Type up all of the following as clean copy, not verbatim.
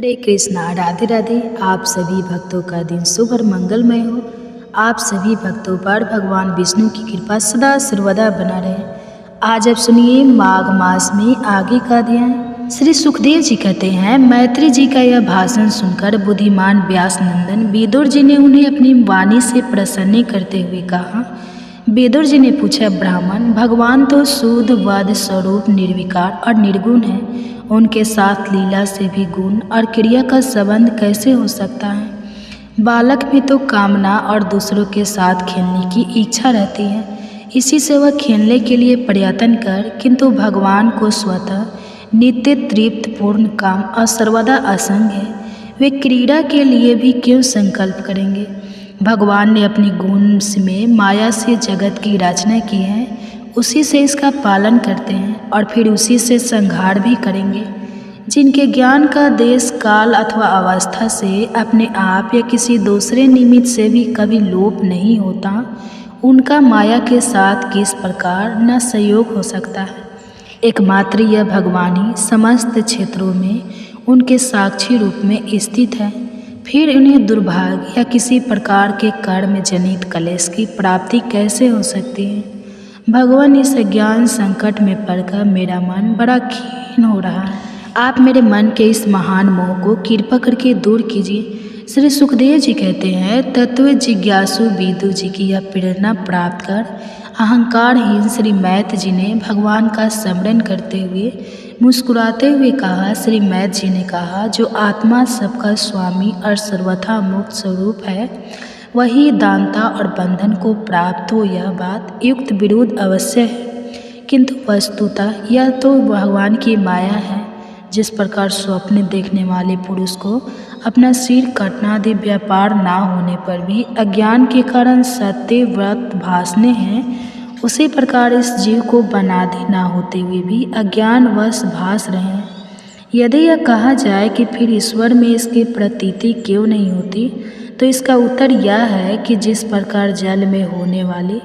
हरे कृष्णा, राधे राधे। आप सभी भक्तों का दिन शुभ और मंगलमय हो। आप सभी भक्तों पर भगवान विष्णु की कृपा सदा सर्वदा बना रहे। आज आप सुनिए माघ मास में आगे का अध्याय। श्री सुखदेव जी कहते हैं, मैत्री जी का यह भाषण सुनकर बुद्धिमान व्यास नंदन विदुर जी ने उन्हें अपनी वाणी से प्रसन्न करते हुए कहा। विदुर जी ने पूछा, ब्राह्मण, भगवान तो शुद्ध वाद स्वरूप निर्विकार और निर्गुण है, उनके साथ लीला से भी गुण और क्रिया का संबंध कैसे हो सकता है? बालक में तो कामना और दूसरों के साथ खेलने की इच्छा रहती है, इसी से वह खेलने के लिए प्रयत्न कर, किंतु भगवान को स्वतः नित्य तृप्त पूर्ण काम और सर्वदा असंग है, वे क्रीड़ा के लिए भी क्यों संकल्प करेंगे? भगवान ने अपनी गुण में माया से जगत की रचना की है, उसी से इसका पालन करते हैं और फिर उसी से संहार भी करेंगे। जिनके ज्ञान का देश काल अथवा अवस्था से अपने आप या किसी दूसरे निमित्त से भी कभी लोप नहीं होता, उनका माया के साथ किस प्रकार न सहयोग हो सकता है? एकमात्र यह भगवान ही समस्त क्षेत्रों में उनके साक्षी रूप में स्थित है। फिर उन्हें दुर्भाग्य या किसी प्रकार के कर्म जनित क्लेश की प्राप्ति कैसे हो सकती है? भगवान, इस ज्ञान संकट में पड़कर मेरा मन बड़ा खीन हो रहा है। आप मेरे मन के इस महान मोह को कृपा करके दूर कीजिए। श्री सुखदेव जी कहते हैं, तत्व जिज्ञासु विदुर जी की यह प्रेरणा प्राप्त कर अहंकारहीन श्री मैथ जी ने भगवान का स्मरण करते हुए मुस्कुराते हुए कहा। श्री मैथ जी ने कहा, जो आत्मा सबका स्वामी और सर्वथा मुक्त स्वरूप है, वही दानता और बंधन को प्राप्त हो, यह बात युक्त विरुद्ध अवश्य है, किंतु वस्तुतः यह तो भगवान की माया है। जिस प्रकार स्वप्न देखने वाले पुरुष को अपना सिर काटना आदि व्यापार ना होने पर भी अज्ञान के कारण सत्य व्रत भासने हैं, उसी प्रकार इस जीव को बनादि ना होते हुए भी अज्ञानवश भास रहे हैं। यदि यह कहा जाए कि फिर ईश्वर में इसकी प्रतीति क्यों नहीं होती, तो इसका उत्तर यह है कि जिस प्रकार जल में होने वाली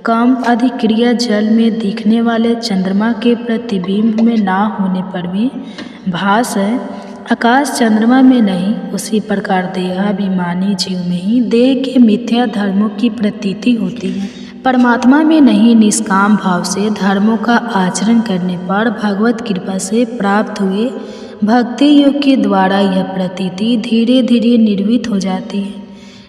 काम अधिक्रिया जल में दिखने वाले चंद्रमा के प्रतिबिंब में ना होने पर भी भास है, आकाश चंद्रमा में नहीं, उसी प्रकार देहाभिमानी जीव में ही देह के मिथ्या धर्मों की प्रतीति होती है। परमात्मा में नहीं, निष्काम भाव से धर्मों का आचरण करने पर भगवत कृपा से प्राप्त हुए भक्ति योग के द्वारा यह प्रतीति धीरे धीरे निर्मित हो जाती है।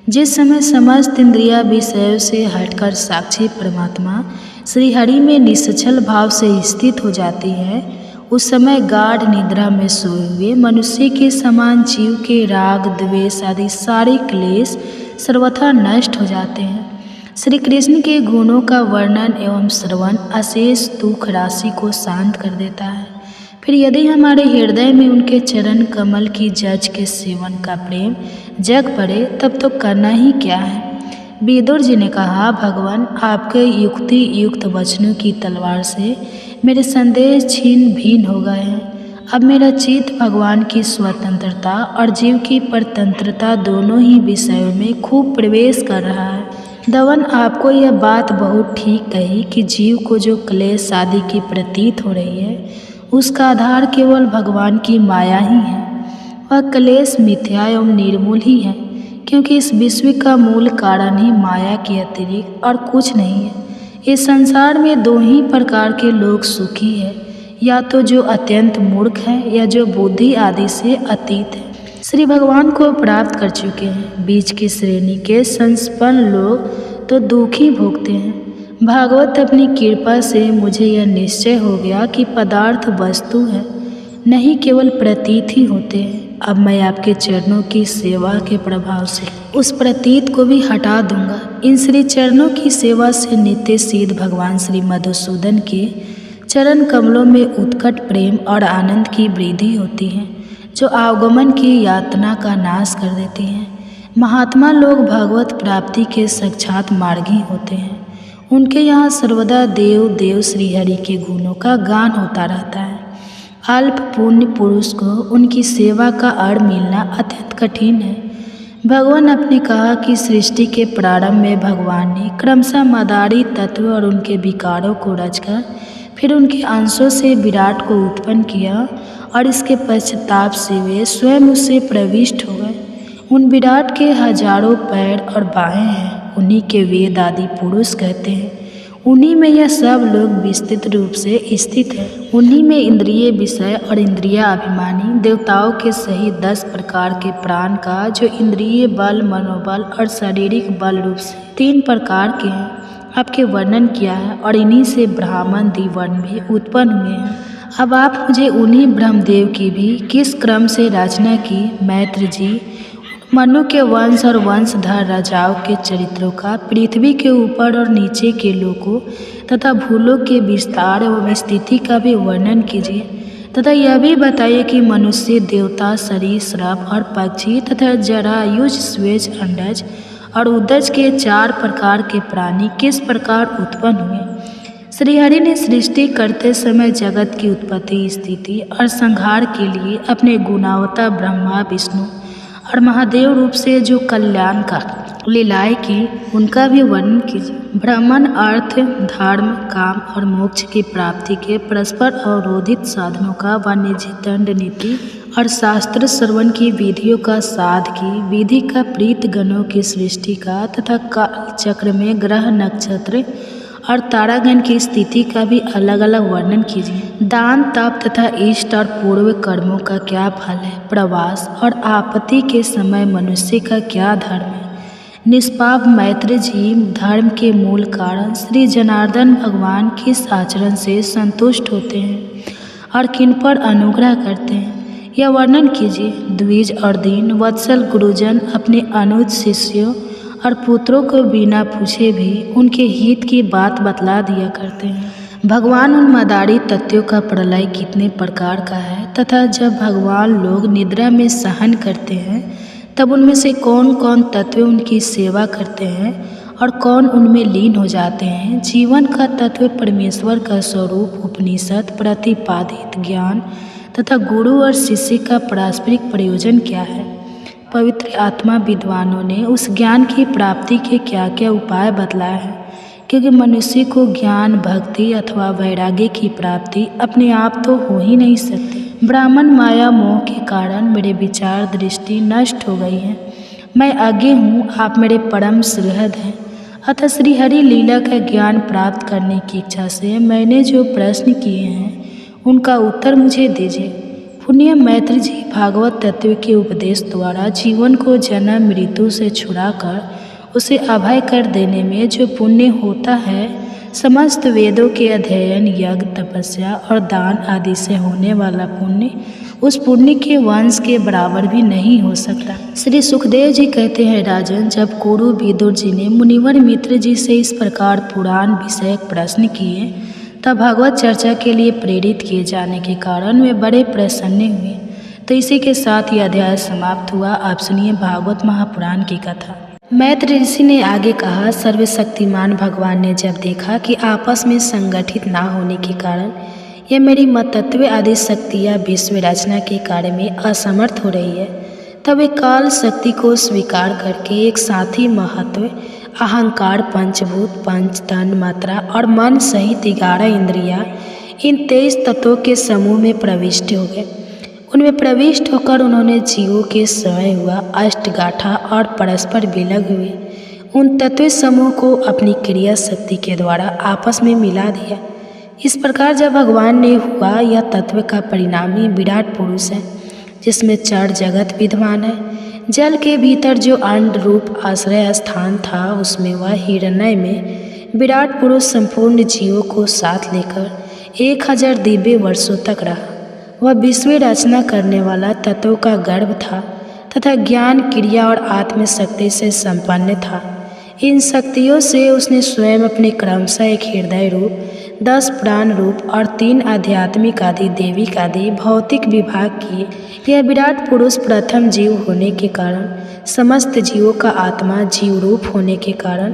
जिस समय समस्त इंद्रिया विषयों से हटकर साक्षी परमात्मा श्री हरि में निश्चल भाव से स्थित हो जाती है, उस समय गाढ़ निद्रा में सोए हुए मनुष्य के समान जीव के राग द्वेष आदि सारे क्लेश सर्वथा नष्ट हो जाते हैं। श्री कृष्ण के गुणों का वर्णन एवं श्रवण अशेष दुख राशि को शांत कर देता है। फिर यदि हमारे हृदय में उनके चरण कमल की जज के सेवन का प्रेम जग पड़े, तब तो करना ही क्या है? विदुर जी ने कहा, भगवान, आपके युक्ति युक्त वचनों की तलवार से मेरे संदेह छीन भीन हो गए हैं। अब मेरा चित्त भगवान की स्वतंत्रता और जीव की परतंत्रता दोनों ही विषयों में खूब प्रवेश कर रहा है। दवन, आपको यह बात बहुत ठीक कही कि जीव को जो क्लेश आदि की प्रतीत हो रही है, उसका आधार केवल भगवान की माया ही है। वह क्लेश मिथ्या एवं निर्मूल ही है, क्योंकि इस विश्व का मूल कारण ही माया के अतिरिक्त और कुछ नहीं है। इस संसार में दो ही प्रकार के लोग सुखी है, या तो जो अत्यंत मूर्ख है या जो बुद्धि आदि से अतीत है। श्री भगवान को प्राप्त कर चुके हैं। बीच की श्रेणी के संपन्न लोग तो दुखी भोगते हैं। भागवत अपनी कृपा से मुझे यह निश्चय हो गया कि पदार्थ वस्तु है, नहीं केवल प्रतीत ही होते हैं। अब मैं आपके चरणों की सेवा के प्रभाव से उस प्रतीत को भी हटा दूंगा। इन श्री चरणों की सेवा से नित्य सिद्ध भगवान श्री मधुसूदन के चरण कमलों में उत्कट प्रेम और आनंद की वृद्धि होती है, जो आवागमन की यातना का नाश कर देती हैं। महात्मा लोग भगवत प्राप्ति के साक्षात मार्गी होते हैं। उनके यहाँ सर्वदा देव देव श्रीहरि के गुणों का गान होता रहता है। अल्प पुण्य पुरुष को उनकी सेवा का अड़ मिलना अत्यंत कठिन है। भगवान आपने कहा कि सृष्टि के प्रारंभ में भगवान ने क्रमशः मदारी तत्व और उनके विकारों को रचकर फिर उनके अंशों से विराट को उत्पन्न किया और इसके पश्चाताप से वे स्वयं उससे प्रविष्ट हो गए। उन विराट के हजारों पैर और बाहें हैं, उन्हीं के वेद आदि पुरुष कहते हैं। उन्हीं में यह सब लोग विस्तृत रूप से स्थित है। उन्हीं में इंद्रिय विषय और इंद्रिय अभिमानी देवताओं के सहित 10 प्रकार के प्राण का, जो इंद्रिय बल, मनोबल और शारीरिक बल रूप से 3 प्रकार के हैं, आपके वर्णन किया है। और इन्हीं से ब्राह्मण द्विवर्ण भी उत्पन्न हुए हैं। अब आप मुझे उन्हीं ब्रह्मदेव की भी किस क्रम से रचना की, मैत्र जी, मनु के वंश और वंशधर राजाओं के चरित्रों का, पृथ्वी के ऊपर और नीचे के लोकों तथा भूलों के विस्तार एवं स्थिति का भी वर्णन कीजिए, तथा यह भी बताइए कि मनुष्य, देवता, सरीसृप और पक्षी तथा जरायुज, स्वेज, अंडज और उदज के 4 प्रकार के प्राणी किस प्रकार उत्पन्न हुए। श्रीहरि ने सृष्टि करते समय जगत की उत्पत्ति, स्थिति और संहार के लिए अपने गुणावता ब्रह्मा, विष्णु और महादेव रूप से जो कल्याण का लीलाएं की, उनका भी वर्णन कीजिए। ब्राह्मण अर्थ, धर्म, काम और मोक्ष की प्राप्ति के परस्पर अवरोधित साधनों का, वाणिज्य, दंड नीति और शास्त्र श्रवण की विधियों का, साध की विधि का, प्रीत गणों की सृष्टि का तथा काल चक्र में ग्रह, नक्षत्र और तारागण की स्थिति का भी अलग अलग वर्णन कीजिए। दान, तप तथा इष्ट और पूर्व कर्मों का क्या फल है। प्रवास और आपत्ति के समय मनुष्य का क्या धर्म है। निष्पाप मैत्र जी, धर्म के मूल कारण श्री जनार्दन भगवान किस आचरण से संतुष्ट होते हैं और किन पर अनुग्रह करते हैं, यह वर्णन कीजिए। द्विज और दीन वत्सल गुरुजन अपने अनुज शिष्यों और पुत्रों को बिना पूछे भी उनके हित की बात बतला दिया करते हैं। भगवान उन मदारी तत्वों का प्रलय कितने प्रकार का है, तथा जब भगवान लोग निद्रा में सहन करते हैं तब उनमें से कौन कौन तत्व उनकी सेवा करते हैं और कौन उनमें लीन हो जाते हैं। जीवन का तत्व, परमेश्वर का स्वरूप, उपनिषद प्रतिपादित ज्ञान तथा गुरु और शिष्य का पारस्परिक प्रयोजन क्या है। पवित्र आत्मा विद्वानों ने उस ज्ञान की प्राप्ति के क्या क्या उपाय बतलाए हैं, क्योंकि मनुष्य को ज्ञान, भक्ति अथवा वैराग्य की प्राप्ति अपने आप तो हो ही नहीं सकती। ब्राह्मण माया मोह के कारण मेरे विचार दृष्टि नष्ट हो गई है। मैं अज्ञ हूँ, आप मेरे परम सुहृद हैं। अतः श्री हरि लीला का ज्ञान प्राप्त करने की इच्छा से मैंने जो प्रश्न किए हैं उनका उत्तर मुझे दीजिए। पुण्य मैत्र जी, भागवत तत्व के उपदेश द्वारा जीवन को जन्म मृत्यु से छुड़ाकर उसे अभय कर देने में जो पुण्य होता है, समस्त वेदों के अध्ययन, यज्ञ, तपस्या और दान आदि से होने वाला पुण्य उस पुण्य के वंश के बराबर भी नहीं हो सकता। श्री सुखदेव जी कहते हैं, राजन, जब कुरु विदुर जी ने मुनिवर मित्र जी से इस प्रकार पुराण विषयक प्रश्न किए तब भगवत चर्चा के लिए प्रेरित किए जाने के कारण वे बड़े प्रसन्न हुए। तो इसी के साथ ये अध्याय समाप्त हुआ। आप सुनिए भागवत महापुराण की कथा। मैत्र ऋषि ने आगे कहा, सर्वशक्तिमान भगवान ने जब देखा कि आपस में संगठित ना होने के कारण यह मेरी मतत्व आदि शक्तियाँ विश्व रचना के कार्य में असमर्थ हो रही है, तब वे काल शक्ति को स्वीकार करके एक साथी महत्व, अहंकार, पंचभूत, पंच तन, मात्रा और मन सहित 11 इंद्रियां, इन 23 तत्वों के समूह में प्रविष्ट हो गए। उनमें प्रविष्ट होकर उन्होंने जीवों के समय हुआ अष्टगाठा और परस्पर विलग हुए उन तत्व समूह को अपनी क्रिया शक्ति के द्वारा आपस में मिला दिया। इस प्रकार जब भगवान ने हुआ, यह तत्व का परिणामी विराट पुरुष है, जिसमें चर जगत विद्यमान है। जल के भीतर जो अंड रूप आश्रय स्थान था, उसमें वह हिरण्य में विराट पुरुष संपूर्ण जीवों को साथ लेकर 1000 दिव्य वर्षों तक रहा। वह विश्व रचना करने वाला तत्वों का गर्भ था तथा ज्ञान, क्रिया और आत्म शक्ति से संपन्न था। इन शक्तियों से उसने स्वयं अपने क्रमशः एक हृदय रूप, 10 प्राण रूप और 3 आध्यात्मिक आदि, देविक आदि भौतिक विभाग किए। यह विराट पुरुष प्रथम जीव होने के कारण, समस्त जीवों का आत्मा जीव रूप होने के कारण,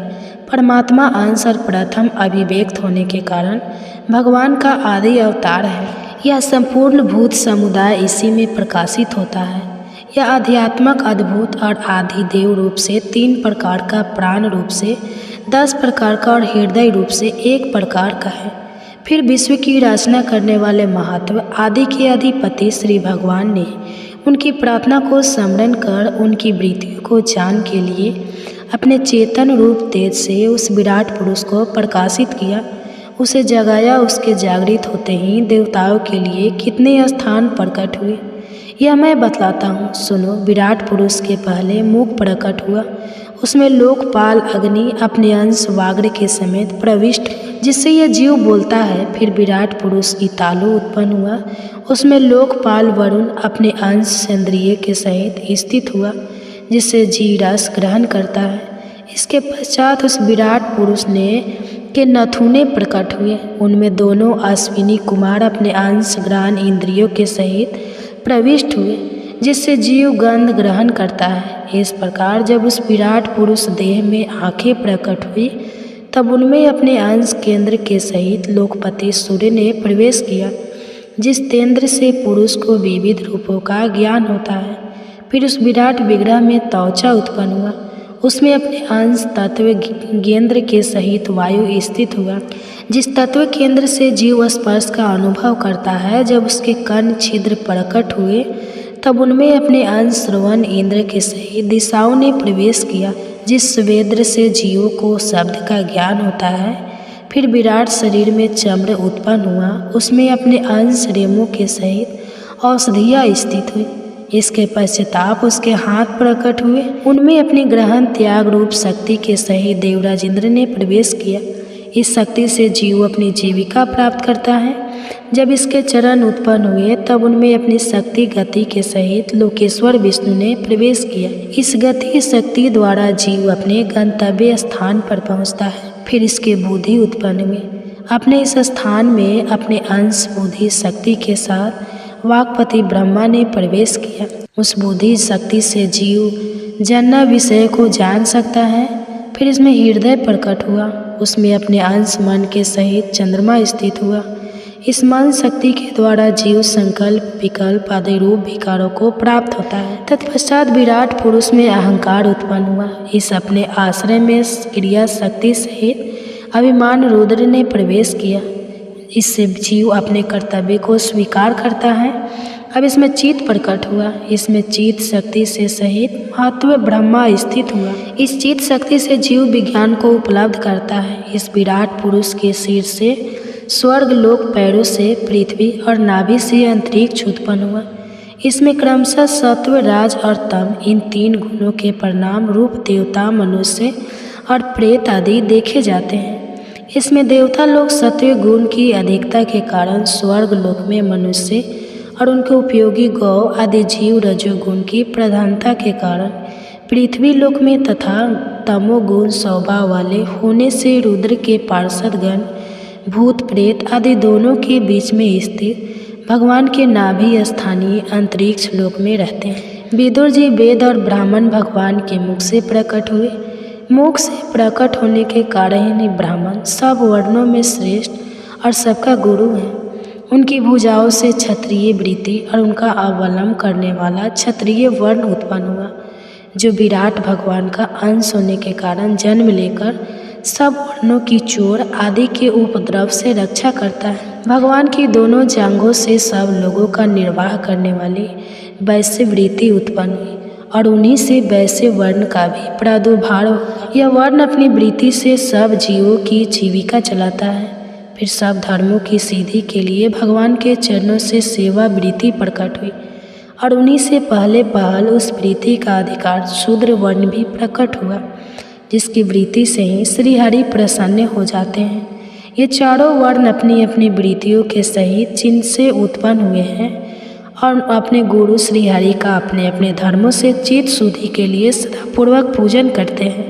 परमात्मा अंश और प्रथम अभिव्यक्त होने के कारण भगवान का आदि अवतार है। यह संपूर्ण भूत समुदाय इसी में प्रकाशित होता है। यह आध्यात्मक, अद्भुत और आदि देव रूप से 3 प्रकार का, प्राण रूप से 10 प्रकार का और हृदय रूप से 1 प्रकार का है। फिर विश्व की रचना करने वाले महत्व आदि के अधिपति श्री भगवान ने उनकी प्रार्थना को स्मरण कर उनकी वृत्तियों को जान के लिए अपने चेतन रूप तेज से उस विराट पुरुष को प्रकाशित किया, उसे जगाया। उसके जागृत होते ही देवताओं के लिए कितने स्थान प्रकट हुए यह मैं बतलाता हूँ, सुनो। विराट पुरुष के पहले मुख प्रकट हुआ, उसमें लोकपाल अग्नि अपने अंश वाग्र के समेत प्रविष्ट, जिससे यह जीव बोलता है। फिर विराट पुरुष की तालु उत्पन्न हुआ, उसमें लोकपाल वरुण अपने अंश सेंद्रिय के सहित स्थित हुआ, जिससे जीव रस ग्रहण करता है। इसके पश्चात उस विराट पुरुष के नथुने प्रकट हुए, उनमें दोनों अश्विनी कुमार अपने अंश ग्रहण इंद्रियों के सहित प्रविष्ट हुए, जिससे जीव गंध ग्रहण करता है। इस प्रकार जब उस विराट पुरुष देह में आंखें प्रकट हुई, तब उनमें अपने अंश केंद्र के सहित लोकपति सूर्य ने प्रवेश किया, जिस केंद्र से पुरुष को विविध रूपों का ज्ञान होता है। फिर उस विराट विग्रह में त्वचा उत्पन्न हुआ, उसमें अपने अंश तत्व केंद्र के सहित वायु स्थित हुआ, जिस तत्व केंद्र से जीव स्पर्श का अनुभव करता है। जब उसके कर्ण छिद्र प्रकट हुए, तब उनमें अपने अंश श्रवण इंद्र के सहित दिशाओं ने प्रवेश किया, जिस वेद्र से जीवों को शब्द का ज्ञान होता है। फिर विराट शरीर में चम्र उत्पन्न हुआ, उसमें अपने अंश रेमों के सहित औषधियाँ स्थित हुई। इसके पश्चाताप उसके हाथ प्रकट हुए, उनमें अपने ग्रहण त्याग रूप शक्ति के सहित देवराज इंद्र ने प्रवेश किया। इस शक्ति से जीव अपनी जीविका प्राप्त करता है। जब इसके चरण उत्पन्न हुए, तब उनमें अपनी शक्ति गति के सहित लोकेश्वर विष्णु ने प्रवेश किया। इस गति शक्ति द्वारा जीव अपने गंतव्य स्थान पर पहुँचता है। फिर इसके बुद्धि उत्पन्न हुए, अपने इस स्थान में अपने अंश बुद्धि शक्ति के साथ वाक्पति ब्रह्मा ने प्रवेश किया। उस बुद्धि शक्ति से जीव जन्म विषय को जान सकता है। फिर इसमें हृदय प्रकट हुआ, उसमें अपने अंश मन के सहित चंद्रमा स्थित हुआ। इस मन शक्ति के द्वारा जीव संकल्प विकल्प आदि रूप विकारों को प्राप्त होता है। तत्पश्चात विराट पुरुष में अहंकार उत्पन्न हुआ, इस अपने आश्रय में क्रिया शक्ति सहित अभिमान रुद्र ने प्रवेश किया। इससे जीव अपने कर्तव्य को स्वीकार करता है। अब इसमें चित्त प्रकट हुआ, इसमें चित्त शक्ति से सहित महत्व ब्रह्मा स्थित हुआ। इस चित्त शक्ति से जीव विज्ञान को उपलब्ध करता है। इस विराट पुरुष के सिर से स्वर्ग लोक, पैरों से पृथ्वी और नाभि से अंतरिक्ष उत्पन्न हुआ। इसमें क्रमशः सत्व राज और तम इन तीन गुणों के परिणाम रूप देवता मनुष्य और प्रेत आदि देखे जाते हैं। इसमें देवता लोग सत्व गुण की अधिकता के कारण स्वर्ग लोक में मनुष्य और उनके उपयोगी गौ आदि जीव रजोगुण की प्रधानता के कारण पृथ्वी लोक में तथा तमोगुण स्वभाव वाले होने से रुद्र के पार्षदगण भूत प्रेत आदि दोनों के बीच में स्थित भगवान के नाभि स्थानीय अंतरिक्ष लोक में रहते हैं। विदुर जी वेद और ब्राह्मण भगवान के मुख से प्रकट हुए। मुख से प्रकट होने के कारण ही ब्राह्मण सब वर्णों में श्रेष्ठ और सबका गुरु है। उनकी भुजाओं से क्षत्रिय वृत्ति और उनका अवलंब करने वाला क्षत्रिय वर्ण उत्पन्न हुआ, जो विराट भगवान का अंश होने के कारण जन्म लेकर सब वर्णों की चोर आदि के उपद्रव से रक्षा करता है। भगवान की दोनों जांघों से सब लोगों का निर्वाह करने वाली वैश्य वृत्ति उत्पन्न हुई और उन्हीं से वैश्य वर्ण का भी प्रादुर्भाव हुआ। यह वर्ण अपनी वृत्ति से सब जीवों की जीविका चलाता है। फिर सब धर्मों की सिद्धि के लिए भगवान के चरणों से सेवा वृत्ति प्रकट हुई और उन्हीं से पहले पहल उस वृत्ति का अधिकार शूद्र वर्ण भी प्रकट हुआ, जिसकी वृत्ति से ही श्रीहरि प्रसन्न हो जाते हैं। ये चारों वर्ण अपनी अपनी वृत्तियों के सहित जिनसे उत्पन्न हुए हैं और अपने गुरु श्रीहरि का अपने अपने धर्मों से चित्त शुद्धि के लिए सदापूर्वक पूजन करते हैं।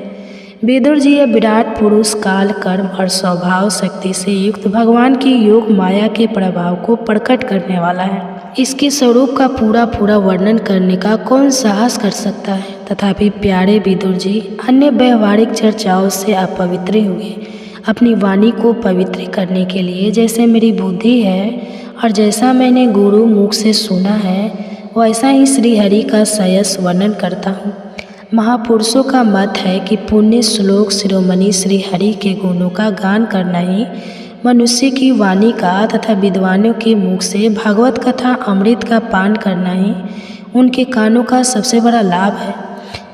विदुर जी यह विराट पुरुष काल कर्म और स्वभाव शक्ति से युक्त भगवान की योग माया के प्रभाव को प्रकट करने वाला है। इसके स्वरूप का पूरा पूरा वर्णन करने का कौन साहस कर सकता है। तथापि प्यारे विदुर जी अन्य व्यवहारिक चर्चाओं से अपवित्र हुए अपनी वाणी को पवित्र करने के लिए जैसे मेरी बुद्धि है और जैसा मैंने गुरु मुख से सुना है, वैसा ही श्रीहरि का सयस वर्णन करता हूँ। महापुरुषों का मत है कि पुण्य श्लोक शिरोमणि श्रीहरि के गुणों का गान करना ही मनुष्य की वाणी का तथा विद्वानों के मुख से भागवत कथा अमृत का पान करना ही उनके कानों का सबसे बड़ा लाभ है।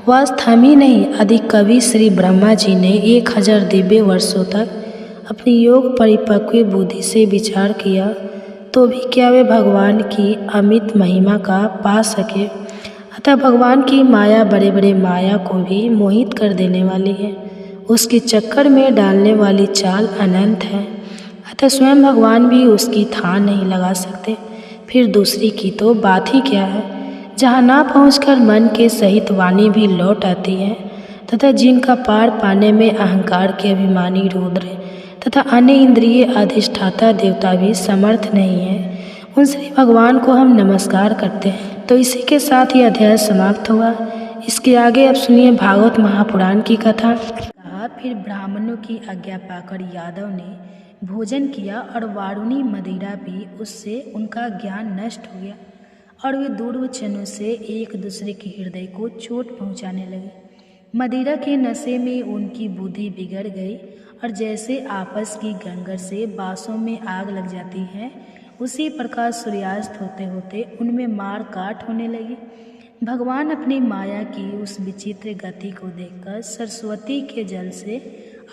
वह थम ही नहीं, अधिक कवि श्री ब्रह्मा जी ने 1000 दिव्य वर्षों तक अपनी योग परिपक्व बुद्धि से विचार किया, तो भी क्या वे भगवान की अमित महिमा का पा सके। अतः भगवान की माया बड़े बड़े माया को भी मोहित कर देने वाली है, उसके चक्कर में डालने वाली चाल अनंत है। अतः स्वयं भगवान भी उसकी थाह नहीं लगा सकते, फिर दूसरी की तो बात ही क्या है। जहाँ ना पहुंचकर मन के सहित वाणी भी लौट आती है, तथा जिनका पार पाने में अहंकार के अभिमानी रुद्र तथा अन्य इंद्रिय अधिष्ठाता देवता भी समर्थ नहीं है, उन श्री भगवान को हम नमस्कार करते हैं। तो इसी के साथ ये अध्याय समाप्त हुआ। इसके आगे अब सुनिए भागवत महापुराण की कथा। फिर ब्राह्मणों की आज्ञा पाकर यादव ने भोजन किया और वारुणी मदिरा पी, उससे उनका ज्ञान नष्ट हो गया और वे दुर्वचनों से एक दूसरे के हृदय को चोट पहुंचाने लगे। मदिरा के नशे में उनकी बुद्धि बिगड़ गई और जैसे आपस की गंगर से बांसों में आग लग जाती है, उसी प्रकार सूर्यास्त होते होते उनमें मार काट होने लगी। भगवान अपनी माया की उस विचित्र गति को देखकर सरस्वती के जल से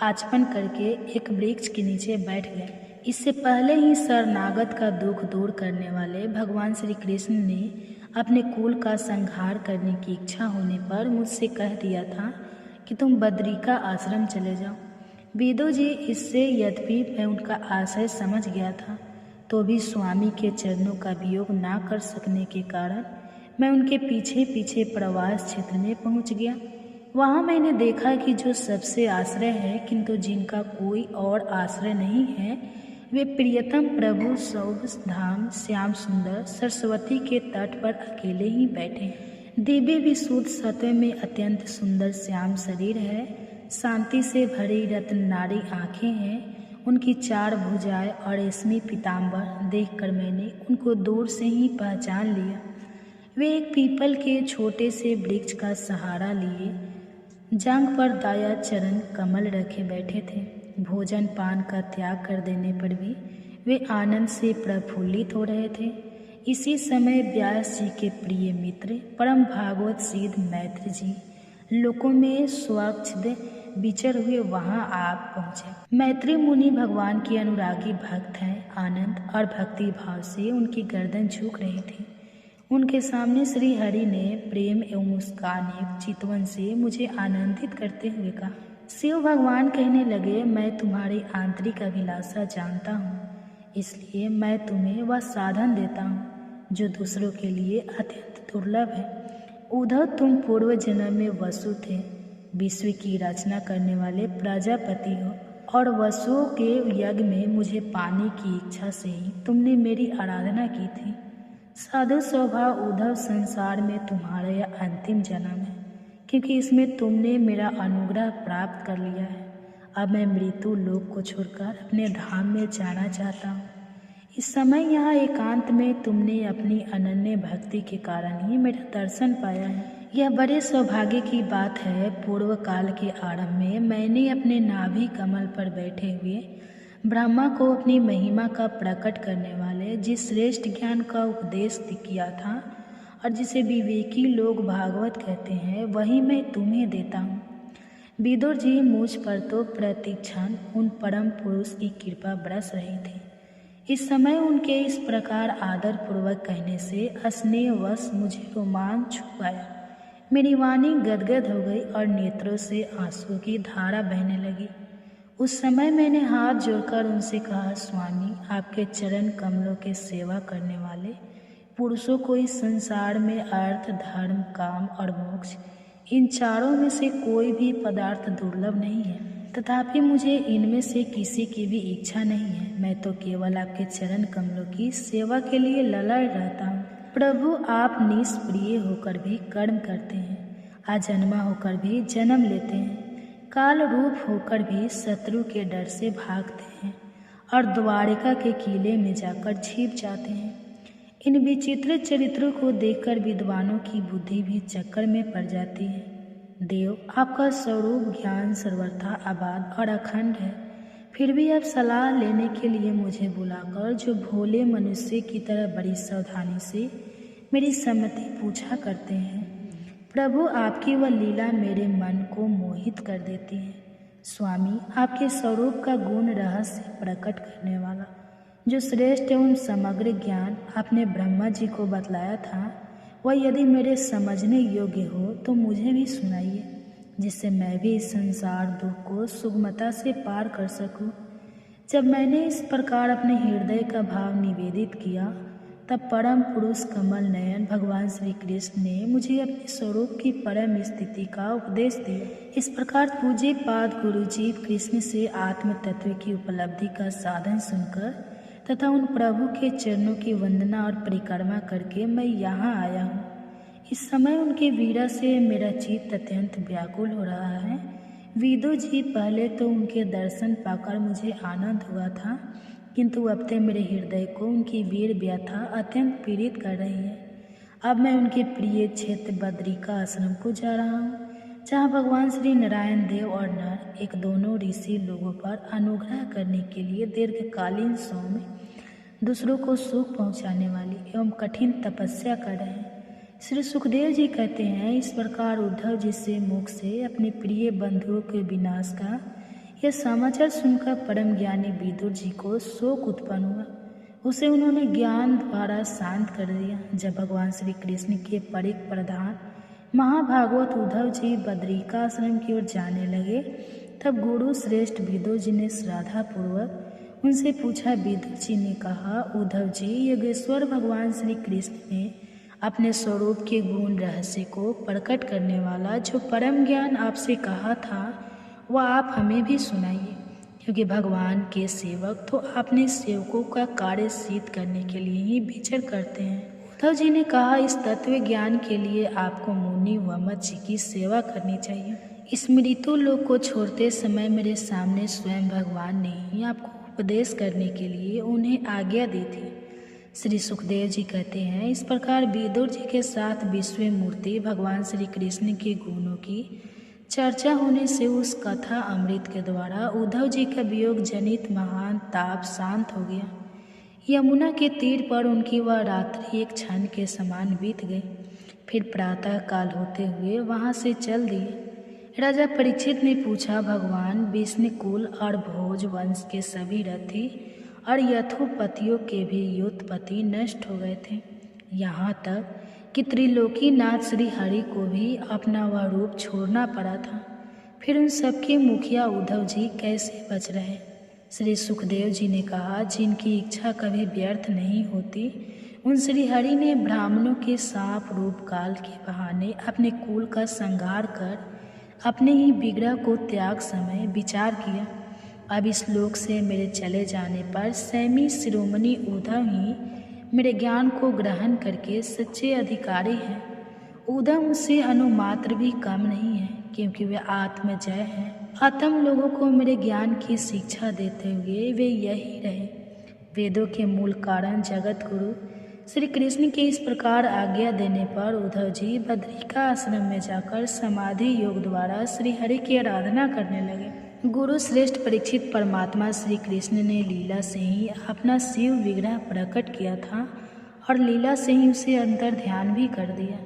आचमन करके एक वृक्ष के नीचे बैठ गए। इससे पहले ही शरणागत का दुख दूर करने वाले भगवान श्री कृष्ण ने अपने कुल का संहार करने की इच्छा होने पर मुझसे कह दिया था कि तुम बद्री का आश्रम चले जाओ। वेदो जी, इससे यद्यपि मैं उनका आशय समझ गया था, तो भी स्वामी के चरणों का वियोग ना कर सकने के कारण मैं उनके पीछे पीछे प्रवास क्षेत्र में पहुंच गया। वहां मैंने देखा कि जो सबसे आश्रय है, किंतु जिनका कोई और आश्रय नहीं है, वे प्रियतम प्रभु सौभ धाम श्याम सुंदर सरस्वती के तट पर अकेले ही बैठे। दिव्य विशुद्ध सत्व में अत्यंत सुंदर श्याम शरीर है, शांति से भरी रत्न नारी आँखें हैं, उनकी 4 भुजाएं और रेशमी पीताम्बर देखकर मैंने उनको दूर से ही पहचान लिया। वे एक पीपल के छोटे से वृक्ष का सहारा लिए जांघ पर दाया चरण कमल रखे बैठे थे। भोजन पान का त्याग कर देने पर भी वे आनंद से प्रफुल्लित हो रहे थे। इसी समय व्यास जी के प्रिय मित्र परम भागवत सिद्ध मैत्री जी लोकों में स्वच्छद विचर हुए वहां आप पहुँचे। मैत्री मुनि भगवान के अनुरागी भक्त हैं। आनंद और भक्ति भाव से उनकी गर्दन झुक रही थी। उनके सामने श्री हरि ने प्रेम एवं मुस्कान युक्त चितवन से मुझे आनंदित करते हुए कहा। शिव भगवान कहने लगे, मैं तुम्हारी आंतरिक अभिलाषा जानता हूँ, इसलिए मैं तुम्हें वह साधन देता हूँ जो दूसरों के लिए अत्यंत दुर्लभ है। उद्धव, तुम पूर्व जन्म में वसु थे, विश्व की रचना करने वाले प्रजापति हो, और वसुओं के यज्ञ में मुझे पाने की इच्छा से ही तुमने मेरी आराधना की थी। साधु स्वभाव उद्धव, संसार में तुम्हारा यह अंतिम जन्म है, क्योंकि इसमें तुमने मेरा अनुग्रह प्राप्त कर लिया है। अब मैं मृत्यु लोक को छोड़कर अपने धाम में जाना चाहता हूँ। इस समय यहाँ एकांत में तुमने अपनी अनन्य भक्ति के कारण ही मेरा दर्शन पाया है। यह बड़े सौभाग्य की बात है। पूर्व काल के आरंभ में मैंने अपने नाभि कमल पर बैठे हुए ब्रह्मा को अपनी महिमा का प्रकट करने वाले जिस श्रेष्ठ ज्ञान का उपदेश किया था और जिसे विवेकी लोग भागवत कहते हैं, वही मैं तुम्हें देता हूँ। विदुर जी, मुझ पर तो प्रतिक्षण उन परम पुरुष की कृपा बरस रही थी। इस समय उनके इस प्रकार आदर पूर्वक कहने से स्नेहवश मुझे रोमांच छू आया। मेरी वाणी गदगद हो गई और नेत्रों से आंसू की धारा बहने लगी। उस समय मैंने हाथ जोड़कर उनसे कहा, स्वामी, आपके चरण कमलों के सेवा करने वाले पुरुषों को इस संसार में अर्थ, धर्म, काम और मोक्ष, इन चारों में से कोई भी पदार्थ दुर्लभ नहीं है। तथापि मुझे इनमें से किसी की भी इच्छा नहीं है। मैं तो केवल आपके चरण कमलों की सेवा के लिए ललड़ रहता हूँ। प्रभु, आप निष्प्रिय होकर भी कर्म करते हैं, अजन्मा होकर भी जन्म लेते हैं, काल रूप होकर भी शत्रु के डर से भागते हैं और द्वारिका के किले में जाकर छिप जाते हैं। इन विचित्र चरित्रों को देखकर विद्वानों की बुद्धि भी चक्कर में पड़ जाती है। देव, आपका स्वरूप ज्ञान सर्वथा अबाध और अखंड है। फिर भी अब सलाह लेने के लिए मुझे बुलाकर जो भोले मनुष्य की तरह बड़ी सावधानी से मेरी सम्मति पूछा करते हैं। प्रभु, आपकी वह लीला मेरे मन को मोहित कर देती है। स्वामी, आपके स्वरूप का गुण रहस्य प्रकट करने वाला जो श्रेष्ठ एवं समग्र ज्ञान आपने ब्रह्मा जी को बतलाया था, वह यदि मेरे समझने योग्य हो तो मुझे भी सुनाइए, जिससे मैं भी इस संसार दुख को सुगमता से पार कर सकूं। जब मैंने इस प्रकार अपने हृदय का भाव निवेदित किया, तब परम पुरुष कमल नयन भगवान श्री कृष्ण ने मुझे अपने स्वरूप की परम स्थिति का उपदेश दिया। इस प्रकार पूज्य पाद गुरु जी कृष्ण से आत्म तत्व की उपलब्धि का साधन सुनकर तथा उन प्रभु के चरणों की वंदना और परिक्रमा करके मैं यहाँ आया हूँ। इस समय उनके वीरा से मेरा चित्त अत्यंत व्याकुल हो रहा है। विदु जी, पहले तो उनके दर्शन पाकर मुझे आनंद हुआ था, किंतु अब तक मेरे हृदय को उनकी वीर व्यथा अत्यंत पीड़ित कर रही है। अब मैं उनके प्रिय क्षेत्र बद्रिका आश्रम को जा रहा हूँ, जहाँ भगवान श्री नारायण देव और नर एक दोनों ऋषि लोगों पर अनुग्रह करने के लिए दीर्घकालीन सौम्य, दूसरों को सुख पहुँचाने वाली एवं कठिन तपस्या कर रहे हैं। श्री सुखदेव जी कहते हैं, इस प्रकार उद्धव जी से मुख से अपने प्रिय बंधुओं के विनाश का यह समाचार सुनकर परम ज्ञानी विदुर जी को शोक उत्पन्न हुआ। उसे उन्होंने ज्ञान द्वारा शांत कर दिया। जब भगवान श्री कृष्ण के परिक प्रधान महाभागवत उद्धव जी बद्रिकाश्रम की ओर जाने लगे, तब गुरु श्रेष्ठ विदुर जी ने श्रद्धापूर्वक उनसे पूछा। विदुर जी ने कहा, उद्धव जी, योगेश्वर भगवान श्री कृष्ण ने अपने स्वरूप के गुण रहस्य को प्रकट करने वाला जो परम ज्ञान आपसे कहा था, वह आप हमें भी सुनाइए, क्योंकि भगवान के सेवक तो अपने सेवकों का कार्य सिद्ध करने के लिए ही विचर करते हैं। उद्धव जी ने कहा, इस तत्व ज्ञान के लिए आपको मुनि वमत जी की सेवा करनी चाहिए। इस मृत्यु लोक को छोड़ते समय मेरे सामने स्वयं भगवान ने ही आपको उपदेश करने के लिए उन्हें आज्ञा दी थी। श्री सुखदेव जी कहते हैं, इस प्रकार विदुर जी के साथ विश्व मूर्ति भगवान श्री कृष्ण के गुणों की चर्चा होने से उस कथा अमृत के द्वारा उद्धव जी का वियोग जनित महान ताप शांत हो गया। यमुना के तीर पर उनकी वह रात्रि एक क्षण के समान बीत गई। फिर प्रातः काल होते हुए वहाँ से चल दिए। राजा परीक्षित ने पूछा, भगवान विष्णुकुल और भोज वंश के सभी रथी और यथोपतियों के भी योत्पति नष्ट हो गए थे, यहाँ तक कि त्रिलोकीनाथ श्री हरि को भी अपना वह रूप छोड़ना पड़ा था। फिर उन सबके मुखिया उद्धव जी कैसे बच रहे? श्री सुखदेव जी ने कहा, जिनकी इच्छा कभी व्यर्थ नहीं होती, उन श्री हरि ने ब्राह्मणों के साप रूप काल के बहाने अपने कुल का संहार कर अपने ही विग्रह को त्याग समय विचार किया। अब इस लोक से मेरे चले जाने पर सैमी शिरोमणि उद्धव ही मेरे ज्ञान को ग्रहण करके सच्चे अधिकारी हैं। उद्धव मुझसे अनुमात्र भी कम नहीं है, क्योंकि वे आत्मजय हैं। आत्म लोगों को मेरे ज्ञान की शिक्षा देते हुए वे यही रहे। वेदों के मूल कारण जगत गुरु श्री कृष्ण के इस प्रकार आज्ञा देने पर उद्धव जी बद्रिका आश्रम में जाकर समाधि योग द्वारा श्री हरि की आराधना करने लगे। गुरु श्रेष्ठ परीक्षित परमात्मा श्री कृष्ण ने लीला से ही अपना शिव विग्रह प्रकट किया था और लीला से ही उसे अंतर ध्यान भी कर दिया।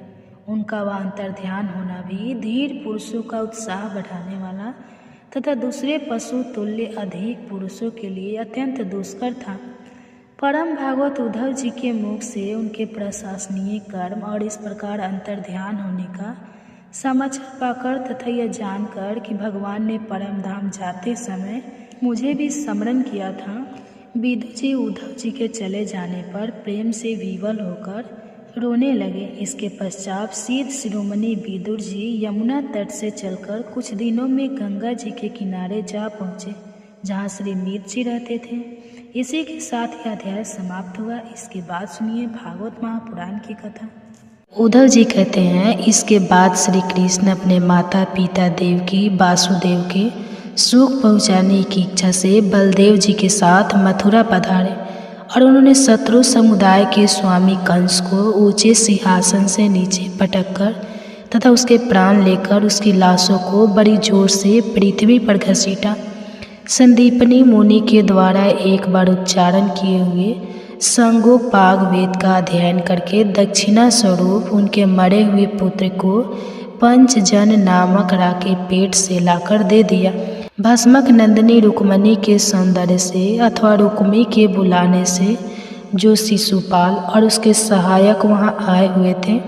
उनका वह अंतर ध्यान होना भी धीर पुरुषों का उत्साह बढ़ाने वाला तथा दूसरे पशु तुल्य अधिक पुरुषों के लिए अत्यंत दुष्कर था। परम भागवत उद्धव जी के मुख से उनके प्रशासनीय कर्म और इस प्रकार अंतर ध्यान होने का समाचार पाकर तथा यह जानकर कि भगवान ने परम धाम जाते समय मुझे भी स्मरण किया था, विदुर जी उद्धव जी के चले जाने पर प्रेम से विवल होकर रोने लगे। इसके पश्चात सिद्ध शिरोमणि विदुर जी यमुना तट से चलकर कुछ दिनों में गंगा जी के किनारे जा पहुँचे, जहाँ श्री मीत जी रहते थे। इसी के साथ यह अध्याय समाप्त हुआ। इसके बाद सुनिए भागवत महापुराण की कथा। उद्धव जी कहते हैं, इसके बाद श्री कृष्ण अपने माता पिता देवकी वासुदेव के सुख पहुँचाने की इच्छा से बलदेव जी के साथ मथुरा पधारे और उन्होंने शत्रु समुदाय के स्वामी कंस को ऊंचे सिंहासन से नीचे पटक कर तथा उसके प्राण लेकर उसकी लाशों को बड़ी जोर से पृथ्वी पर घसीटा। संदीपनी मुनि के द्वारा एक बार उच्चारण किए हुए संगोपाग वेद का अध्ययन करके दक्षिणा स्वरूप उनके मरे हुए पुत्र को पंचजन नामक राके पेट से लाकर दे दिया। भस्मक नंदिनी रुक्मणी के सौंदर्य से अथवा रुक्मी के बुलाने से जो शिशुपाल और उसके सहायक वहां आए हुए थे,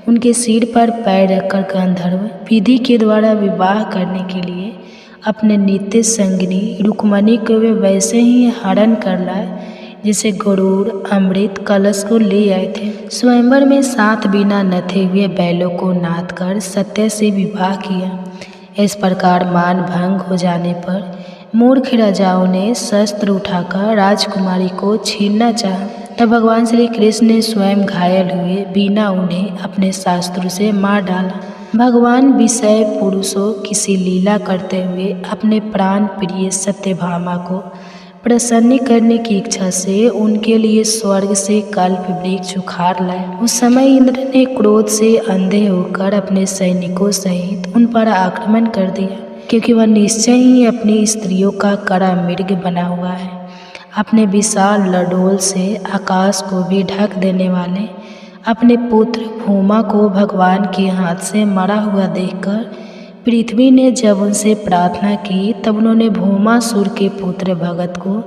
उनके सिर पर पैर रखकर गंधर्व विधि के द्वारा विवाह करने के लिए अपने नित्य संगिनी रुक्मणी को वे वैसे ही हरण कर लाए जिसे गरुड़ अमृत कलश को ले आए थे। स्वयंवर में 7 बिना नथे हुए बैलों को नाथ कर सत्य से विवाह किया। इस प्रकार मान भंग हो जाने पर मूर्ख राजाओं ने शस्त्र उठाकर राजकुमारी को छीनना चाहा। तब भगवान श्री कृष्ण ने स्वयं घायल हुए बिना उन्हें अपने शास्त्रों से मार डाला। भगवान विषय पुरुषों किसी लीला करते हुए अपने प्राण प्रिय सत्यभामा को प्रसन्न करने की इच्छा से उनके लिए स्वर्ग से कल्प वृक्ष उखाड़ लाए। उस समय इंद्र ने क्रोध से अंधे होकर अपने सैनिकों सहित उन पर आक्रमण कर दिया, क्योंकि वह निश्चय ही अपनी स्त्रियों का कड़ा मृग बना हुआ है। अपने विशाल लडोल से आकाश को भी ढक देने वाले अपने पुत्र भूमा को भगवान के हाथ से मरा हुआ देखकर पृथ्वी ने जब उनसे प्रार्थना की, तब उन्होंने भूमासुर के पुत्र भगत को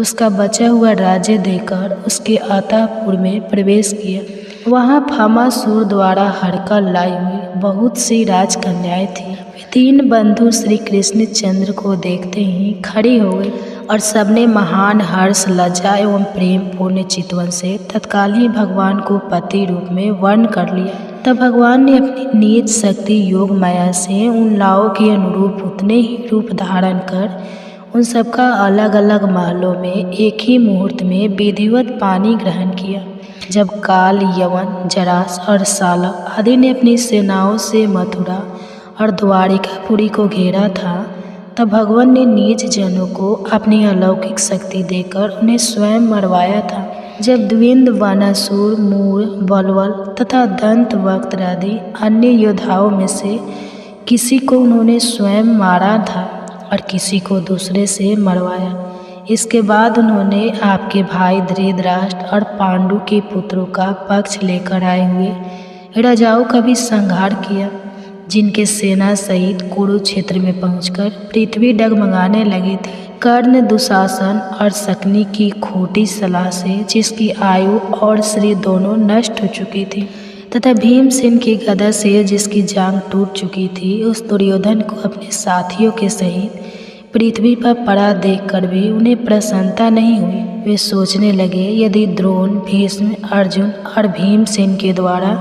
उसका बचा हुआ राज्य देकर उसके अतःपुर में प्रवेश किया। वहाँ भमासुर द्वारा हड़कल लाई हुई बहुत सी राजकन्याएं थीं। 3 बंधु श्री कृष्ण चंद्र को देखते ही खड़ी हो गई और सबने महान हर्ष लज्जा एवं प्रेम पूर्ण चितवन से तत्काल ही भगवान को पति रूप में वर्ण कर लिया। तब भगवान ने अपनी नीच शक्ति योग माया से उन लाओं के अनुरूप उतने ही रूप धारण कर उन सबका अलग अलग महलों में एक ही मुहूर्त में विधिवत पानी ग्रहण किया। जब काल, यवन, जरास और साला आदि ने अपनी सेनाओं से मथुरा और द्वारिकापुरी को घेरा था, तब भगवान ने नीच जनों को अपनी अलौकिक शक्ति देकर उन्हें स्वयं मरवाया था। जब द्विंद, वनासुर, मूर, बलवल तथा दंत वक्त आदि अन्य योद्धाओं में से किसी को उन्होंने स्वयं मारा था और किसी को दूसरे से मरवाया। इसके बाद उन्होंने आपके भाई धृतराष्ट्र और पांडु के पुत्रों का पक्ष लेकर आए हुए राजाओं का भी संहार किया, जिनके सेना सहित कुरुक्षेत्र में पहुंचकर पृथ्वी डगमगाने लगी थी। कर्ण, दुशासन और शकुनि की खोटी सलाह से जिसकी आयु और श्री दोनों नष्ट हो चुकी थी, तथा भीमसेन की गदा से जिसकी जांघ टूट चुकी थी, उस दुर्योधन को अपने साथियों के सहित पृथ्वी पर पड़ा देखकर भी उन्हें प्रसन्नता नहीं हुई। वे सोचने लगे, यदि द्रोण, भीष्म, अर्जुन और भीमसेन के द्वारा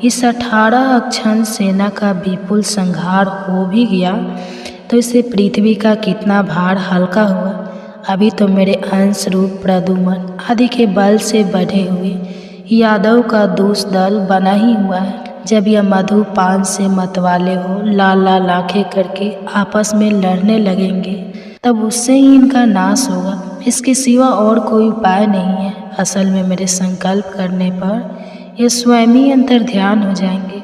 इस 18 अक्षण सेना का विपुल संहार हो भी गया तो इससे पृथ्वी का कितना भार हल्का हुआ। अभी तो मेरे अंश रूप प्रद्युम्न आदि के बल से बढ़े हुए यादव का दूस दल बना ही हुआ है। जब यह मधुपान से मतवाले हो लाल लाल आंखें करके आपस में लड़ने लगेंगे, तब उससे ही इनका नाश होगा। इसके सिवा और कोई उपाय नहीं है। असल में मेरे संकल्प करने पर ये स्वयं ही अंतर ध्यान हो जाएंगे।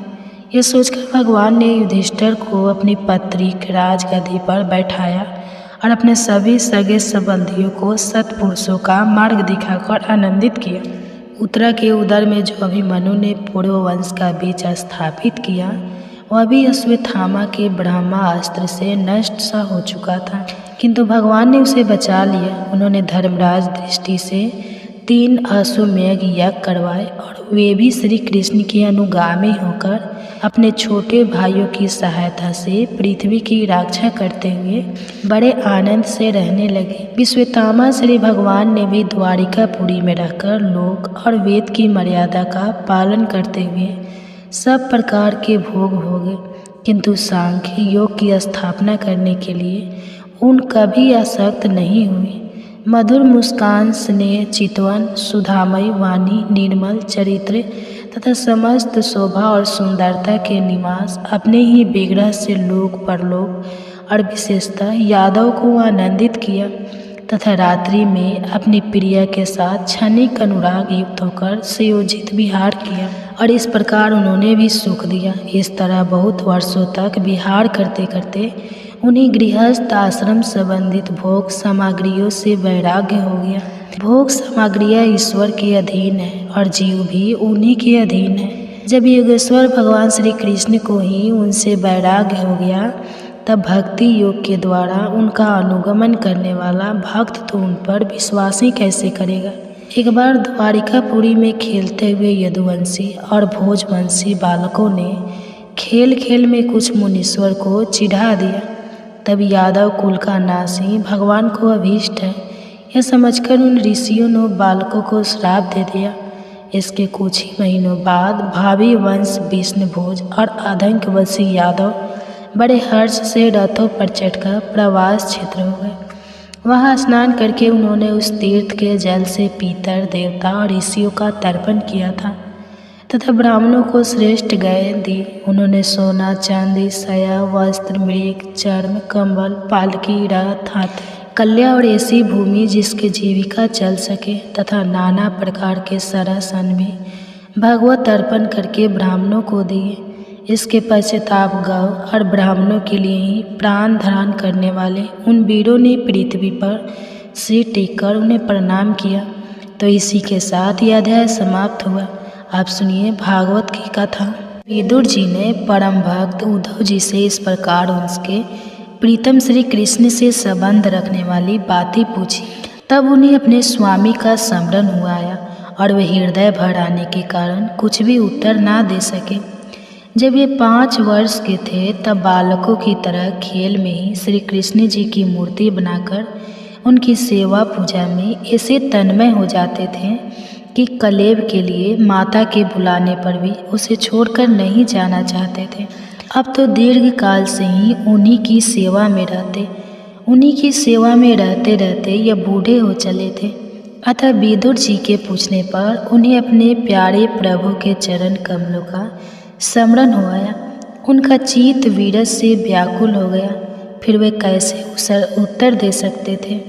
यह सोचकर भगवान ने युधिष्ठिर को अपनी पत्रिक राजगद्दी पर बैठाया और अपने सभी सगे संबंधियों को सत्पुरुषों का मार्ग दिखाकर आनंदित किया। उत्तरा के उदर में जो अभिमन्यु ने पूर्व वंश का बीज स्थापित किया, वह भी अश्वत्थामा के ब्रह्मास्त्र से नष्ट सा हो चुका था, किंतु भगवान ने उसे बचा लिया। उन्होंने धर्मराज दृष्टि से 3 अश्वमेध यज्ञ करवाए और वे भी श्री कृष्ण के अनुगामी होकर अपने छोटे भाइयों की सहायता से पृथ्वी की रक्षा करते हुए बड़े आनंद से रहने लगे। विश्वतामा श्री भगवान ने भी द्वारिकापुरी में रहकर लोक और वेद की मर्यादा का पालन करते हुए सब प्रकार के भोग भोगे, किंतु सांख्य योग की स्थापना करने के लिए उन कभी आसक्त नहीं हुए। मधुर मुस्कान, स्नेह, चितवन, सुधामयी वाणी, निर्मल चरित्र तथा समस्त शोभा और सुंदरता के निवास अपने ही विग्रह से लोक परलोक और विशेषतः यादव को आनंदित किया तथा रात्रि में अपनी प्रिया के साथ क्षणिक अनुराग युक्त होकर सुयोजित विहार किया और इस प्रकार उन्होंने भी सुख दिया। इस तरह बहुत वर्षों तक विहार करते करते उन्हें गृहस्थ आश्रम संबंधित भोग सामग्रियों से वैराग्य हो गया। भोग सामग्रियाँ ईश्वर के अधीन है और जीव भी उन्हीं के अधीन है। जब योगेश्वर भगवान श्री कृष्ण को ही उनसे वैराग्य हो गया, तब भक्ति योग के द्वारा उनका अनुगमन करने वाला भक्त तो उन पर विश्वास ही कैसे करेगा। एक बार द्वारिकापुरी में खेलते हुए यदुवंशी और भोजवंशी बालकों ने खेल खेल में कुछ मुनीश्वर को चिढ़ा दिया। तब यादव कुल का नासी भगवान को अभीष्ट है, यह समझकर उन ऋषियों ने बालकों को श्राप दे दिया। इसके कुछ ही महीनों बाद भावी वंश विष्णुभोज और अधंकवशी यादव बड़े हर्ष से रथों पर चढ़कर प्रवास क्षेत्र हो गए। वहाँ स्नान करके उन्होंने उस तीर्थ के जल से पितर देवता और ऋषियों का तर्पण किया था तथा ब्राह्मणों को श्रेष्ठ गाय दी। उन्होंने सोना, चांदी, सया, वस्त्र, मृग, चर्म, कंबल, पालकी, रथ, हाथी, कल्या और ऐसी भूमि जिसके जीविका चल सके तथा नाना प्रकार के सरासन भी भगवत अर्पण करके ब्राह्मणों को दिए। इसके पश्चाताप गौ और ब्राह्मणों के लिए ही प्राण धारण करने वाले उन वीरों ने पृथ्वी पर सिर टेककर उन्हें प्रणाम किया। तो इसी के साथ यह अध्याय समाप्त हुआ। आप सुनिए भागवत की कथा। विदुर जी ने परम भक्त उद्धव जी से इस प्रकार उसके प्रीतम श्री कृष्ण से संबंध रखने वाली बातें पूछी। तब उन्हें अपने स्वामी का स्मरण हुआ आया और वे हृदय भर आने के कारण कुछ भी उत्तर ना दे सके। जब ये 5 वर्ष के थे तब बालकों की तरह खेल में ही श्री कृष्ण जी की मूर्ति बनाकर उनकी सेवा पूजा में ऐसे तन्मय हो जाते थे कि कलेब के लिए माता के बुलाने पर भी उसे छोड़कर नहीं जाना चाहते थे। अब तो दीर्घ काल से ही उन्हीं की सेवा में रहते रहते यह बूढ़े हो चले थे। अतः विदुर जी के पूछने पर उन्हें अपने प्यारे प्रभु के चरण कमलों का स्मरण हो आया। उनका चित्त वीरज से व्याकुल हो गया। फिर वे कैसे उत्तर दे सकते थे।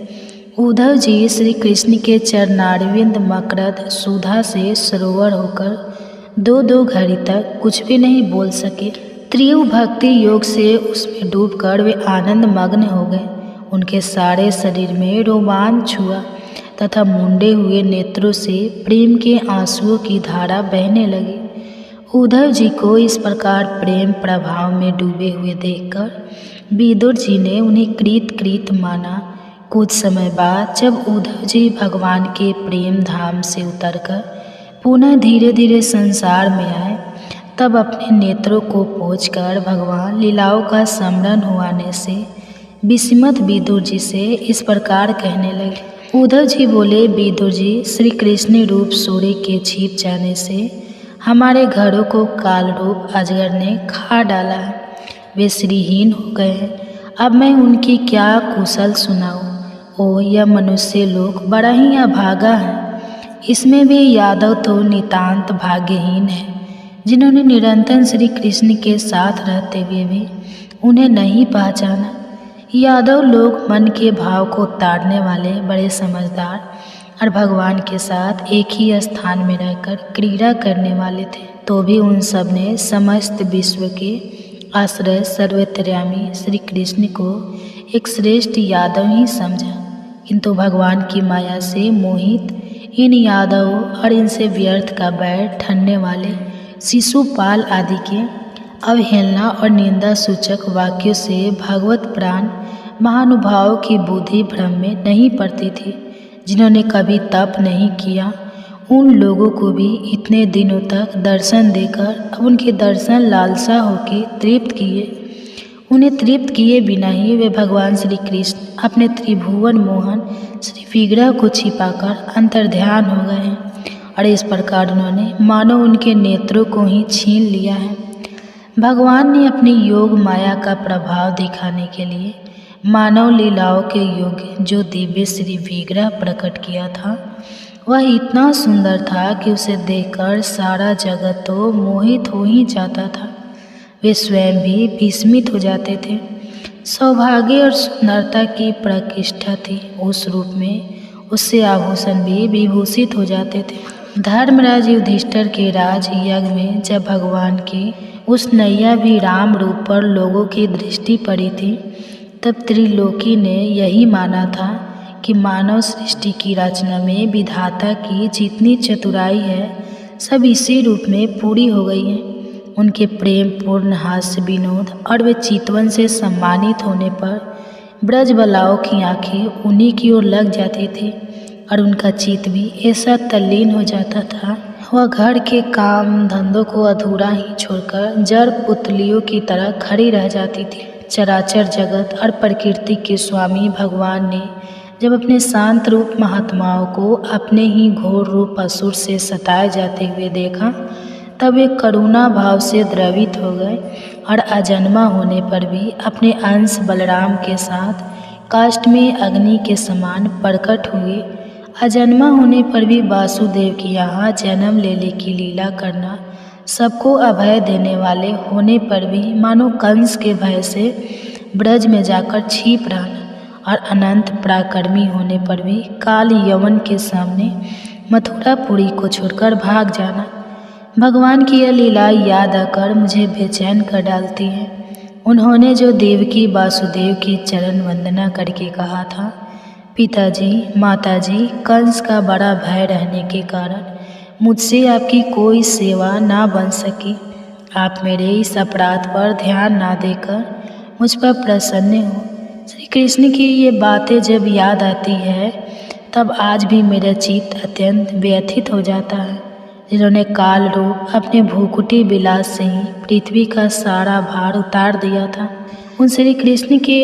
उद्धव जी श्री कृष्ण के चरणारविंद मकरद सुधा से सरोवर होकर 2-2 घड़ी तक कुछ भी नहीं बोल सके। तीव्र भक्ति योग से उसमें डूबकर वे आनंद मग्न हो गए। उनके सारे शरीर में रोमांच हुआ तथा मुंडे हुए नेत्रों से प्रेम के आंसुओं की धारा बहने लगी। उद्धव जी को इस प्रकार प्रेम प्रभाव में डूबे हुए देखकर विदुर जी ने उन्हें कृत माना। कुछ समय बाद जब उद्धव जी भगवान के प्रेम धाम से उतरकर पुनः धीरे धीरे संसार में आए, तब अपने नेत्रों को पोंछकर भगवान लीलाओं का स्मरण हुआने से विस्मित विदुर जी से इस प्रकार कहने लगे। उद्धव जी बोले, विदुर जी, श्री कृष्ण रूप सूर्य के छिप जाने से हमारे घरों को काल रूप अजगर ने खा डाला है। वे श्रीहीन हो गए हैं। अब मैं उनकी क्या कुशल सुनाऊं। ओ यह मनुष्य लोग बड़ा ही अभागा है। इसमें भी यादव तो नितांत भाग्यहीन है, जिन्होंने निरंतर श्री कृष्ण के साथ रहते हुए भी उन्हें नहीं पहचाना। यादव लोग मन के भाव को ताड़ने वाले बड़े समझदार और भगवान के साथ एक ही स्थान में रहकर क्रीड़ा करने वाले थे। तो भी उन सब ने समस्त विश्व के आश्रय सर्वतर्यामी श्री कृष्ण को एक श्रेष्ठ यादव ही समझा। किंतु भगवान की माया से मोहित इन यादवों और इनसे व्यर्थ का बैर ठनने वाले शिशुपाल आदि के अवहेलना और निंदा सूचक वाक्यों से भगवत प्राण महानुभावों की बुद्धि भ्रम में नहीं पड़ती थी। जिन्होंने कभी तप नहीं किया, उन लोगों को भी इतने दिनों तक दर्शन देकर अब उनके दर्शन लालसा होकर तृप्त किए। उन्हें तृप्त किए बिना ही वे भगवान श्री कृष्ण अपने त्रिभुवन मोहन श्री विग्रह को छिपाकर अंतर्ध्यान हो गए हैं और इस प्रकार उन्होंने मानो उनके नेत्रों को ही छीन लिया है। भगवान ने अपनी योग माया का प्रभाव दिखाने के लिए मानव लीलाओं के योग्य जो दिव्य श्री विग्रह प्रकट किया था, वह इतना सुंदर था कि उसे देखकर सारा जगत तो मोहित हो ही जाता था। वे स्वयं भी विस्मित हो जाते थे। सौभाग्य और सुंदरता की प्रतिष्ठा थी उस रूप में, उससे आभूषण भी विभूषित हो जाते थे। धर्मराज युधिष्ठिर के राज यज्ञ में जब भगवान की उस नैया भी राम रूप पर लोगों की दृष्टि पड़ी थी, तब त्रिलोकी ने यही माना था कि मानव सृष्टि की रचना में विधाता की जितनी चतुराई है सब इसी रूप में पूरी हो गई है। उनके प्रेम पूर्ण हास्य विनोद और वे चितवन से सम्मानित होने पर ब्रजबलाओं की आंखें उन्हीं की ओर लग जाती थी और उनका चित्त भी ऐसा तल्लीन हो जाता था वह घर के काम धंधों को अधूरा ही छोड़कर जड़ पुतलियों की तरह खड़ी रह जाती थी। चराचर जगत और प्रकृति के स्वामी भगवान ने जब अपने शांत रूप महात्माओं को अपने ही घोर रूप असुर से सताए जाते हुए देखा तब वे करुणा भाव से द्रवित हो गए और अजन्मा होने पर भी अपने अंश बलराम के साथ काष्ठ में अग्नि के समान प्रकट हुए। अजन्मा होने पर भी वासुदेव के यहाँ जन्म लेने की लीला करना, सबको अभय देने वाले होने पर भी मानो कंस के भय से ब्रज में जाकर छिप रहना और अनंत पराक्रमी होने पर भी काल यवन के सामने मथुरापुरी को छोड़कर भाग जाना। भगवान की यह लीला याद आकर मुझे बेचैन कर डालती है। उन्होंने जो देवकी वासुदेव की चरण वंदना करके कहा था, पिताजी माताजी, कंस का बड़ा भय रहने के कारण मुझसे आपकी कोई सेवा ना बन सकी। आप मेरे इस अपराध पर ध्यान ना देकर मुझ पर प्रसन्न हो। श्री कृष्ण की ये बातें जब याद आती है तब आज भी मेरा चित्त अत्यंत व्यथित हो जाता है। जिन्होंने काल रूप अपने भूकुटी विलास से ही पृथ्वी का सारा भार उतार दिया था, उन श्री कृष्ण के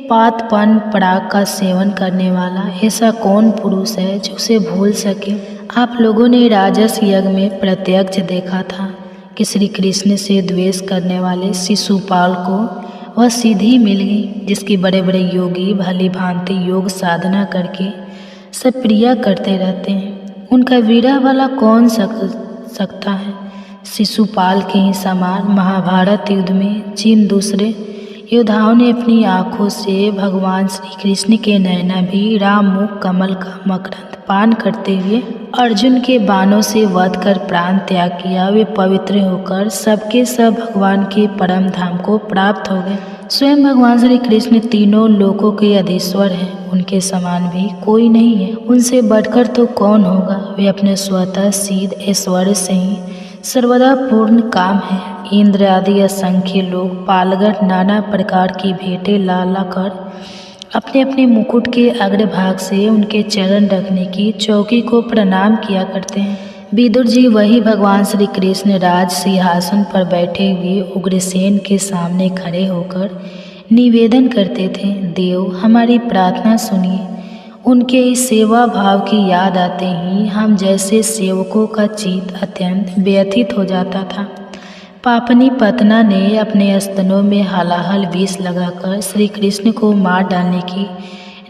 पातपन पराग का सेवन करने वाला ऐसा कौन पुरुष है जो उसे भूल सके। आप लोगों ने राजस यज्ञ में प्रत्यक्ष देखा था कि श्री कृष्ण से द्वेष करने वाले शिशुपाल को वह सिद्धि मिल गई जिसकी बड़े बड़े योगी भली भांति योग साधना करके सब प्रिया करते रहते हैं। उनका वीरा वाला कौन सकता है। शिशुपाल के ही समान महाभारत युद्ध में जिन दूसरे योद्धाओं ने अपनी आँखों से भगवान श्री कृष्ण के नयना भी राम मुख कमल का मकरंद पान करते हुए अर्जुन के बाणों से वध कर प्राण त्याग किया, वे पवित्र होकर सबके सब भगवान के परम धाम को प्राप्त हो गए। स्वयं भगवान श्री कृष्ण तीनों लोकों के अधीश्वर हैं, उनके समान भी कोई नहीं है, उनसे बढ़कर तो कौन होगा। वे अपने स्वतः सिद्ध ऐश्वर्य से ही सर्वदा पूर्ण काम है। इंद्र आदि असंख्य लोग पालगढ़ नाना प्रकार की भेंटें ला ला कर अपने अपने मुकुट के अग्रभाग से उनके चरण रखने की चौकी को प्रणाम किया करते हैं। विदुर जी वही भगवान श्री कृष्ण राज सिंहासन पर बैठे हुए उग्रसेन के सामने खड़े होकर निवेदन करते थे, देव हमारी प्रार्थना सुनिए। उनके इस सेवा भाव की याद आते ही हम जैसे सेवकों का चित्त अत्यंत व्यथित हो जाता था। पापनी पतना ने अपने स्तनों में हलाहल विष लगाकर श्री कृष्ण को मार डालने की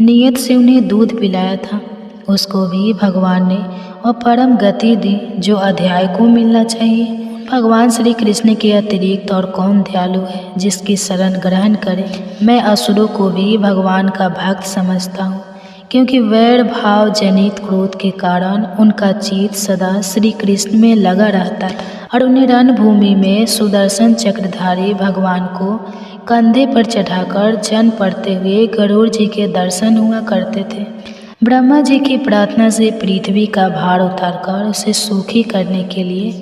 नियत से उन्हें दूध पिलाया था। उसको भी भगवान ने वह परम गति दी जो अध्याय को मिलना चाहिए। भगवान श्री कृष्ण के अतिरिक्त और कौन दयालु है जिसकी शरण ग्रहण करे। मैं असुरों को भी भगवान का भक्त समझता हूँ, क्योंकि वैर भाव जनित क्रोध के कारण उनका चित्त सदा श्री कृष्ण में लगा रहता है और उन्हें रणभूमि में सुदर्शन चक्रधारी भगवान को कंधे पर चढ़ाकर जन पड़ते हुए गरुड़ जी के दर्शन हुआ करते थे। ब्रह्मा जी की प्रार्थना से पृथ्वी का भार उतारकर उसे सूखी करने के लिए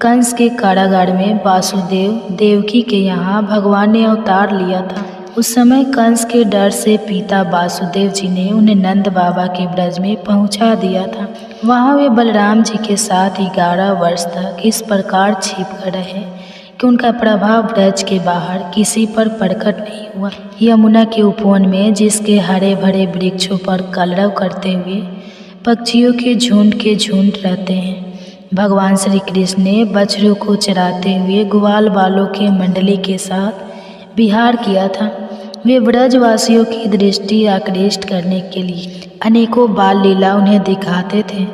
कंस के कारागार में वासुदेव देवकी के यहाँ भगवान ने अवतार लिया था। उस समय कंस के डर से पिता वासुदेव जी ने उन्हें नंद बाबा के ब्रज में पहुंचा दिया था। वहां वे बलराम जी के साथ 11 वर्ष तक इस प्रकार छिप कर रहे कि उनका प्रभाव ब्रज के बाहर किसी पर प्रकट नहीं हुआ। यमुना के उपवन में जिसके हरे भरे वृक्षों पर कलरव करते हुए पक्षियों के झुंड रहते हैं, भगवान श्री कृष्ण ने बछड़ों को चराते हुए ग्वाल बालों के मंडली के साथ विहार किया था। वे ब्रजवासियों की दृष्टि आकृष्ट करने के लिए अनेकों बाल लीला उन्हें दिखाते थे।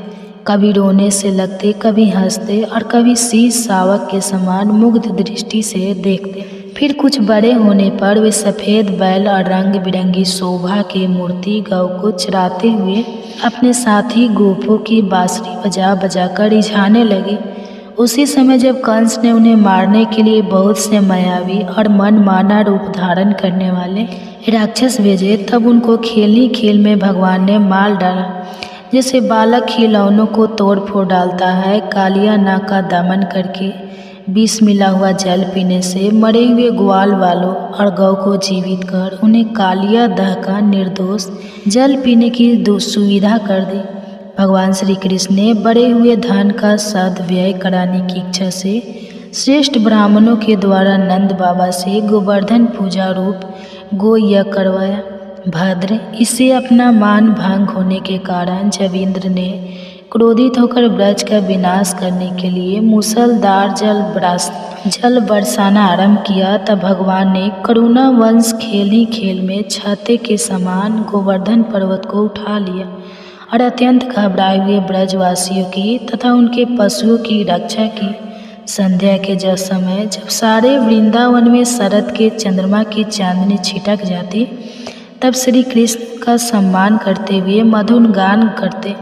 कभी रोने से लगते, कभी हंसते और कभी शीश शावक के समान मुग्ध दृष्टि से देखते। फिर कुछ बड़े होने पर वे सफ़ेद बैल और रंग बिरंगी शोभा के मूर्ति गौ को चराते हुए अपने साथी गोपों की बांसुरी बजा बजा कर रिझाने लगे। उसी समय जब कंस ने उन्हें मारने के लिए बहुत से मायावी और मनमाना रूप धारण करने वाले राक्षस भेजे, तब उनको खेल ही खेल में भगवान ने मार डाला। जैसे बालक खिलौनों को तोड़ फोड़ डालता है, कालिया नाग का दमन करके विष मिला हुआ जल पीने से मरे हुए ग्वाल वालों और गौ को जीवित कर उन्हें कालिया दह का निर्दोष जल पीने की सुविधा कर दी। भगवान श्री कृष्ण ने बड़े हुए धन का सदव्यय कराने की इच्छा से श्रेष्ठ ब्राह्मणों के द्वारा नंद बाबा से गोवर्धन पूजा रूप गो यज्ञ करवाया। भद्र, इससे अपना मान भंग होने के कारण जब इंद्र ने क्रोधित होकर ब्रज का विनाश करने के लिए मूसलधार जल बरसाना आरंभ किया, तब भगवान ने करुणा वंश खेल ही खेल में छाते के समान गोवर्धन पर्वत को उठा लिया और अत्यंत घबराए हुए ब्रजवासियों की तथा उनके पशुओं की रक्षा की। संध्या के समय जब सारे वृंदावन में शरद के चंद्रमा की चांदनी छिटक जाती, तब श्री कृष्ण का सम्मान करते हुए मधुर गान करते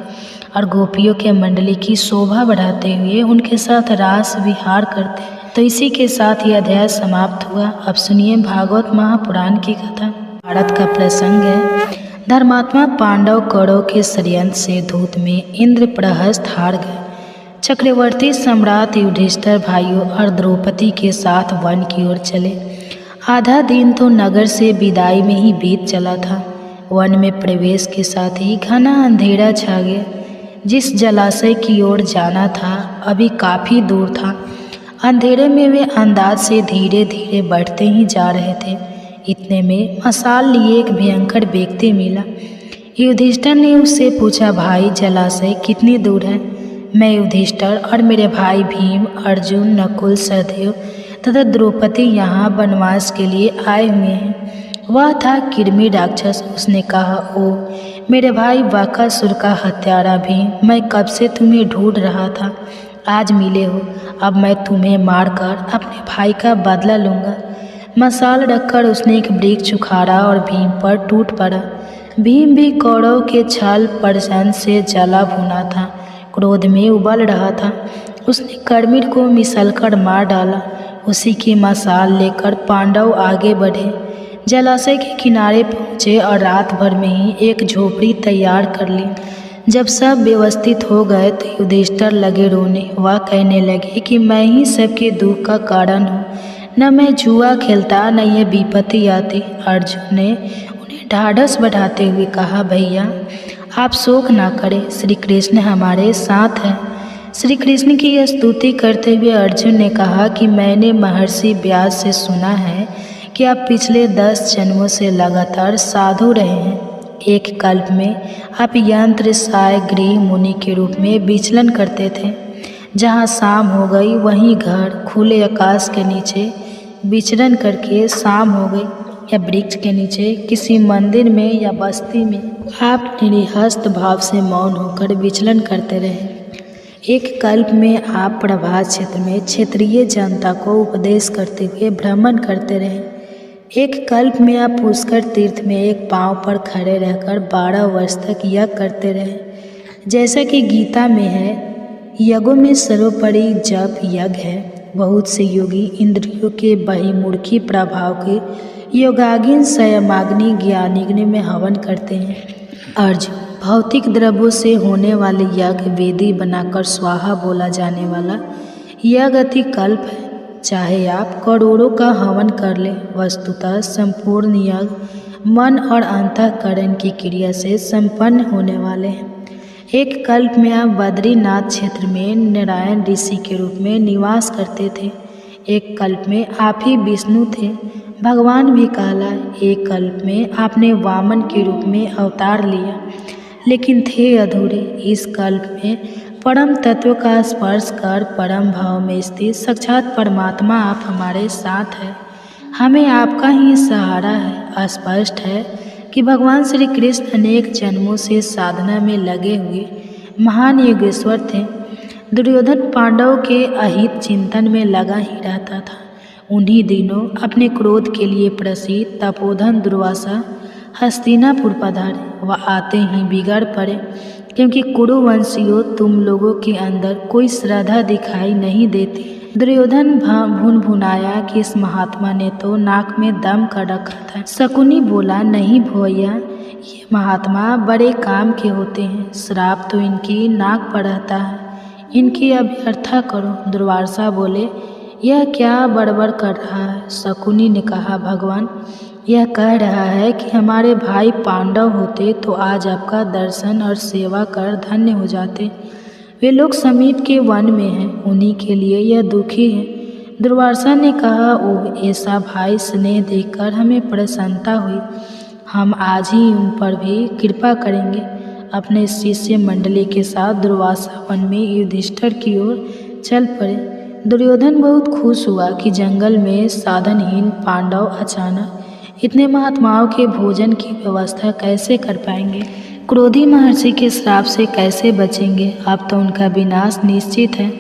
और गोपियों के मंडली की शोभा बढ़ाते हुए उनके साथ रास विहार करते। तो इसी के साथ यह अध्याय समाप्त हुआ। अब सुनिए भागवत महापुराण की कथा। भारत का प्रसंग है। धर्मात्मा पांडव कौरव के षड्यंत्र से धूत में इंद्रप्रहस्त हार गए। चक्रवर्ती सम्राट युधिष्ठिर भाइयों और द्रौपदी के साथ वन की ओर चले। आधा दिन तो नगर से विदाई में ही बीत चला था। वन में प्रवेश के साथ ही घना अंधेरा छा गया। जिस जलाशय की ओर जाना था अभी काफ़ी दूर था। अंधेरे में वे अंदाज से धीरे धीरे बढ़ते ही जा रहे थे। इतने में मशाल लिए एक भयंकर व्यक्ति मिला। युधिष्ठिर ने उससे पूछा, भाई जलाशय कितनी दूर है? मैं युधिष्ठिर और मेरे भाई भीम, अर्जुन, नकुल, सहदेव तथा द्रौपदी यहाँ वनवास के लिए आए हुए हैं। वह था किरमी राक्षस। उसने कहा, ओ मेरे भाई बकासुर का हत्यारा भीम, मैं कब से तुम्हें ढूंढ रहा था। आज मिले हो। अब मैं तुम्हें मारकर अपने भाई का बदला लूँगा। मशाल रखकर उसने एक वृक्ष उखाड़ा और भीम पर टूट पड़ा। भीम भी कौरव के छल प्रचंड से जला भुना था, क्रोध में उबल रहा था। उसने कर्मिर को मिसलकर मार डाला। उसी की मशाल लेकर पांडव आगे बढ़े। जलाशय के किनारे पहुँचे और रात भर में ही एक झोपड़ी तैयार कर ली। जब सब व्यवस्थित हो गए तो युधिष्ठिर लगे रोने। वह कहने लगे कि मैं ही सबके दुख का कारण हूँ। न मैं जुआ खेलता, न ये विपत्ति आती। अर्जुन ने उन्हें ढाढ़स बढ़ाते हुए कहा, भैया आप शोक ना करें, श्री कृष्ण हमारे साथ हैं। श्री कृष्ण की यह स्तुति करते हुए अर्जुन ने कहा कि मैंने महर्षि व्यास से सुना है कि आप पिछले 10 जन्मों से लगातार साधु रहे हैं। एक कल्प में आप यंत्र साय गृह मुनि के रूप में विचलन करते थे। जहाँ शाम हो गई वहीं घर खुले आकाश के नीचे विचरण करके शाम हो गई, या वृक्ष के नीचे किसी मंदिर में या बस्ती में आप निरहस्त भाव से मौन होकर विचलन करते रहे। एक कल्प में आप प्रभात क्षेत्र में क्षेत्रीय जनता को उपदेश करते हुए भ्रमण करते रहे। एक कल्प में आप पुष्कर तीर्थ में एक पांव पर खड़े रहकर 12 वर्ष तक यज्ञ करते रहे। जैसा कि गीता में है, यज्ञों में सर्वोपरि जप यज्ञ है। बहुत से योगी इंद्रियों के बहिर्मुखी प्रभाव के योगाग्नि संयमाग्नि ज्ञानाग्नि में हवन करते हैं। अर्जुन, भौतिक द्रव्यों से होने वाले यज्ञ वेदी बनाकर स्वाहा बोला जाने वाला यज्ञ अति कल्प है। चाहे आप करोड़ों का हवन कर लें, वस्तुतः संपूर्ण यज्ञ मन और अंतःकरण की क्रिया से संपन्न होने वाले हैं। एक कल्प में आप बद्रीनाथ क्षेत्र में नारायण ऋषि के रूप में निवास करते थे। एक कल्प में आप ही विष्णु थे, भगवान भी कहलाए। एक कल्प में आपने वामन के रूप में अवतार लिया, लेकिन थे अधूरे। इस कल्प में परम तत्व का स्पर्श कर परम भाव में स्थित साक्षात परमात्मा आप हमारे साथ है। हमें आपका ही सहारा है। स्पष्ट है कि भगवान श्री कृष्ण अनेक जन्मों से साधना में लगे हुए महान योगेश्वर थे। दुर्योधन पांडव के अहित चिंतन में लगा ही रहता था। उन्हीं दिनों अपने क्रोध के लिए प्रसिद्ध तपोधन दुर्वासा हस्तिनापुर पधारे। वह आते ही बिगड़ पड़े। क्योंकि कुरुवंशियों तुम लोगों के अंदर कोई श्रद्धा दिखाई नहीं देती। दुर्योधन भुन भुनाया कि इस महात्मा ने तो नाक में दम कर रखा था। शकुनी बोला, नहीं भैया, ये महात्मा बड़े काम के होते हैं, श्राप तो इनकी नाक पर रहता है, इनकी अभ्यर्था करो। दुर्वासा बोले, यह क्या बड़बड़ कर रहा है? शकुनी ने कहा, भगवान यह कह रहा है कि हमारे भाई पांडव होते तो आज आपका दर्शन और सेवा कर धन्य हो जाते। वे लोग समीप के वन में हैं, उन्हीं के लिए यह दुखी है। दुर्वासा ने कहा, ओह, ऐसा भाई स्नेह देखकर हमें प्रसन्नता हुई। हम आज ही उन पर भी कृपा करेंगे। अपने शिष्य मंडली के साथ दुर्वासा वन में युधिष्ठिर की ओर चल पड़े। दुर्योधन बहुत खुश हुआ कि जंगल में साधनहीन पांडव अचानक इतने महात्माओं के भोजन की व्यवस्था कैसे कर पाएंगे, क्रोधी महर्षि के श्राप से कैसे बचेंगे। अब तो उनका विनाश निश्चित है।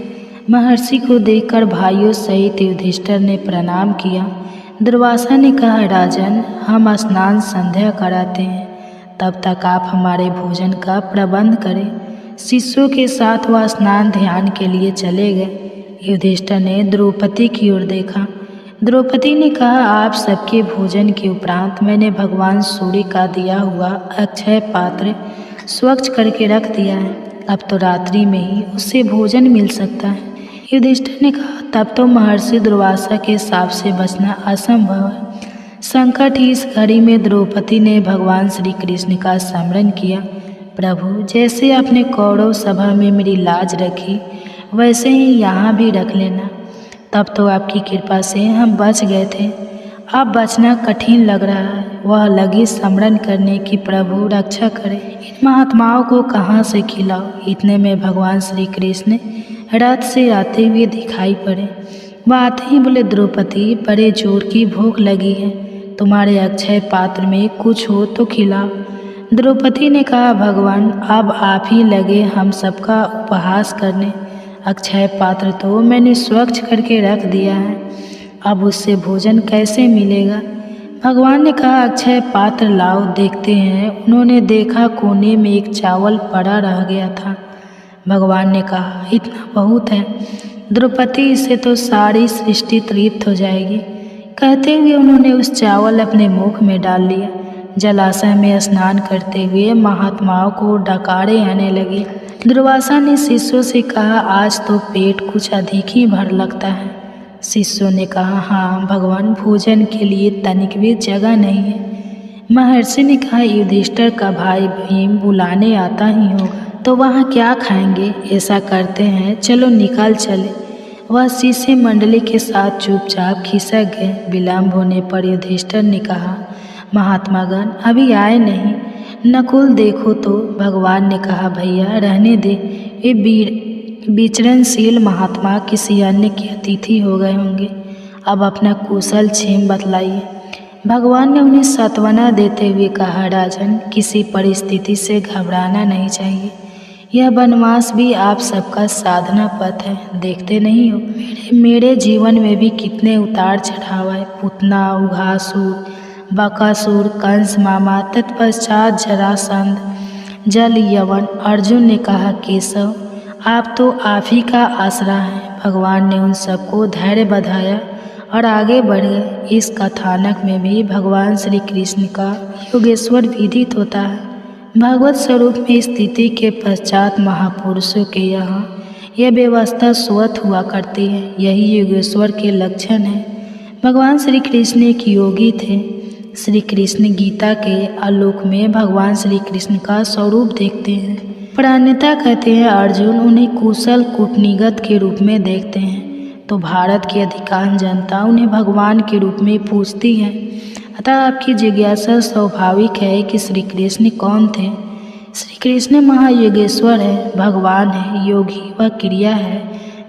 महर्षि को देखकर भाइयों सहित युधिष्ठिर ने प्रणाम किया। दुर्वासा ने कहा, राजन, हम स्नान संध्या कराते हैं, तब तक आप हमारे भोजन का प्रबंध करें। शिष्यों के साथ वह स्नान ध्यान के लिए चले गए। युधिष्ठिर ने द्रौपदी की ओर देखा। द्रौपदी ने कहा, आप सबके भोजन के उपरांत मैंने भगवान सूर्य का दिया हुआ अक्षय पात्र स्वच्छ करके रख दिया है। अब तो रात्रि में ही उससे भोजन मिल सकता है। युधिष्ठिर ने कहा, तब तो महर्षि दुर्वासा के शाप से बचना असंभव है। संकट ही इस घड़ी में द्रौपदी ने भगवान श्री कृष्ण का स्मरण किया। प्रभु, जैसे आपने कौरव सभा में मेरी लाज रखी, वैसे ही यहाँ भी रख लेना। तब तो आपकी कृपा से हम बच गए थे, अब बचना कठिन लग रहा है। वह लगी स्मरण करने की प्रभु रक्षा करे, इन महात्माओं को कहाँ से खिलाओ। इतने में भगवान श्री कृष्ण रथ से आते हुए दिखाई पड़े। वह आते ही बोले, द्रौपदी, बड़े जोर की भूख लगी है, तुम्हारे अक्षय पात्र में कुछ हो तो खिलाओ। द्रौपदी ने कहा, भगवान, अब आप ही लगे हम सबका उपहास करने। अक्षय पात्र तो मैंने स्वच्छ करके रख दिया है, अब उससे भोजन कैसे मिलेगा। भगवान ने कहा, अक्षय पात्र लाओ, देखते हैं। उन्होंने देखा कोने में एक चावल पड़ा रह गया था। भगवान ने कहा, इतना बहुत है द्रौपदी, इससे तो सारी सृष्टि तृप्त हो जाएगी। कहते हुए उन्होंने उस चावल अपने मुख में डाल लिया। जलाशय में स्नान करते हुए महात्माओं को डकारे आने लगे। दुर्वासा ने शिष्यों से कहा, आज तो पेट कुछ अधिक ही भर लगता है। शिष्यों ने कहा, हाँ भगवान, भोजन के लिए तनिक भी जगह नहीं है। महर्षि ने कहा, युधिष्ठिर का भाई भीम बुलाने आता ही होगा, तो वहाँ क्या खाएंगे। ऐसा करते हैं, चलो निकल चले। वह शिष्य मंडली के साथ चुपचाप खिसक गए। विलम्ब होने पर युधिष्ठिर ने कहा, महात्मागण अभी आए नहीं। नकुल देखो तो। भगवान ने कहा, भैया रहने दे, वे विचरणशील महात्मा किसी अन्य के अतिथि हो गए होंगे। अब अपना कुशल क्षेम बतलाइए। भगवान ने उन्हें सांत्वना देते हुए कहा, राजन, किसी परिस्थिति से घबराना नहीं चाहिए। यह वनवास भी आप सबका साधना पथ है, देखते नहीं हो मेरे जीवन में भी कितने उतार चढ़ाव है। पूतना, उघासुर, बकासुर, कंस मामा, तत्पश्चात जरासंध, जल यवन। अर्जुन ने कहा, केशव, आप तो आप ही का आसरा है। भगवान ने उन सबको धैर्य बधाया और आगे बढ़ गए। इस कथानक में भी भगवान श्री कृष्ण का योगेश्वर विदित होता है। भगवत स्वरूप में स्थिति के पश्चात महापुरुषों के यहाँ यह व्यवस्था स्वतः हुआ करती है। यही योगेश्वर के लक्षण है। भगवान श्री कृष्ण एक योगी थे। श्री कृष्ण गीता के आलोक में भगवान श्री कृष्ण का स्वरूप देखते हैं। प्राण्यता कहते हैं अर्जुन उन्हें कुशल कूटनीतिज्ञ के रूप में देखते हैं, तो भारत की अधिकांश जनता उन्हें भगवान के रूप में पूजती है। अतः आपकी जिज्ञासा स्वाभाविक है कि श्री कृष्ण कौन थे। श्री कृष्ण महायोगेश्वर है, भगवान है। योगी वह क्रिया है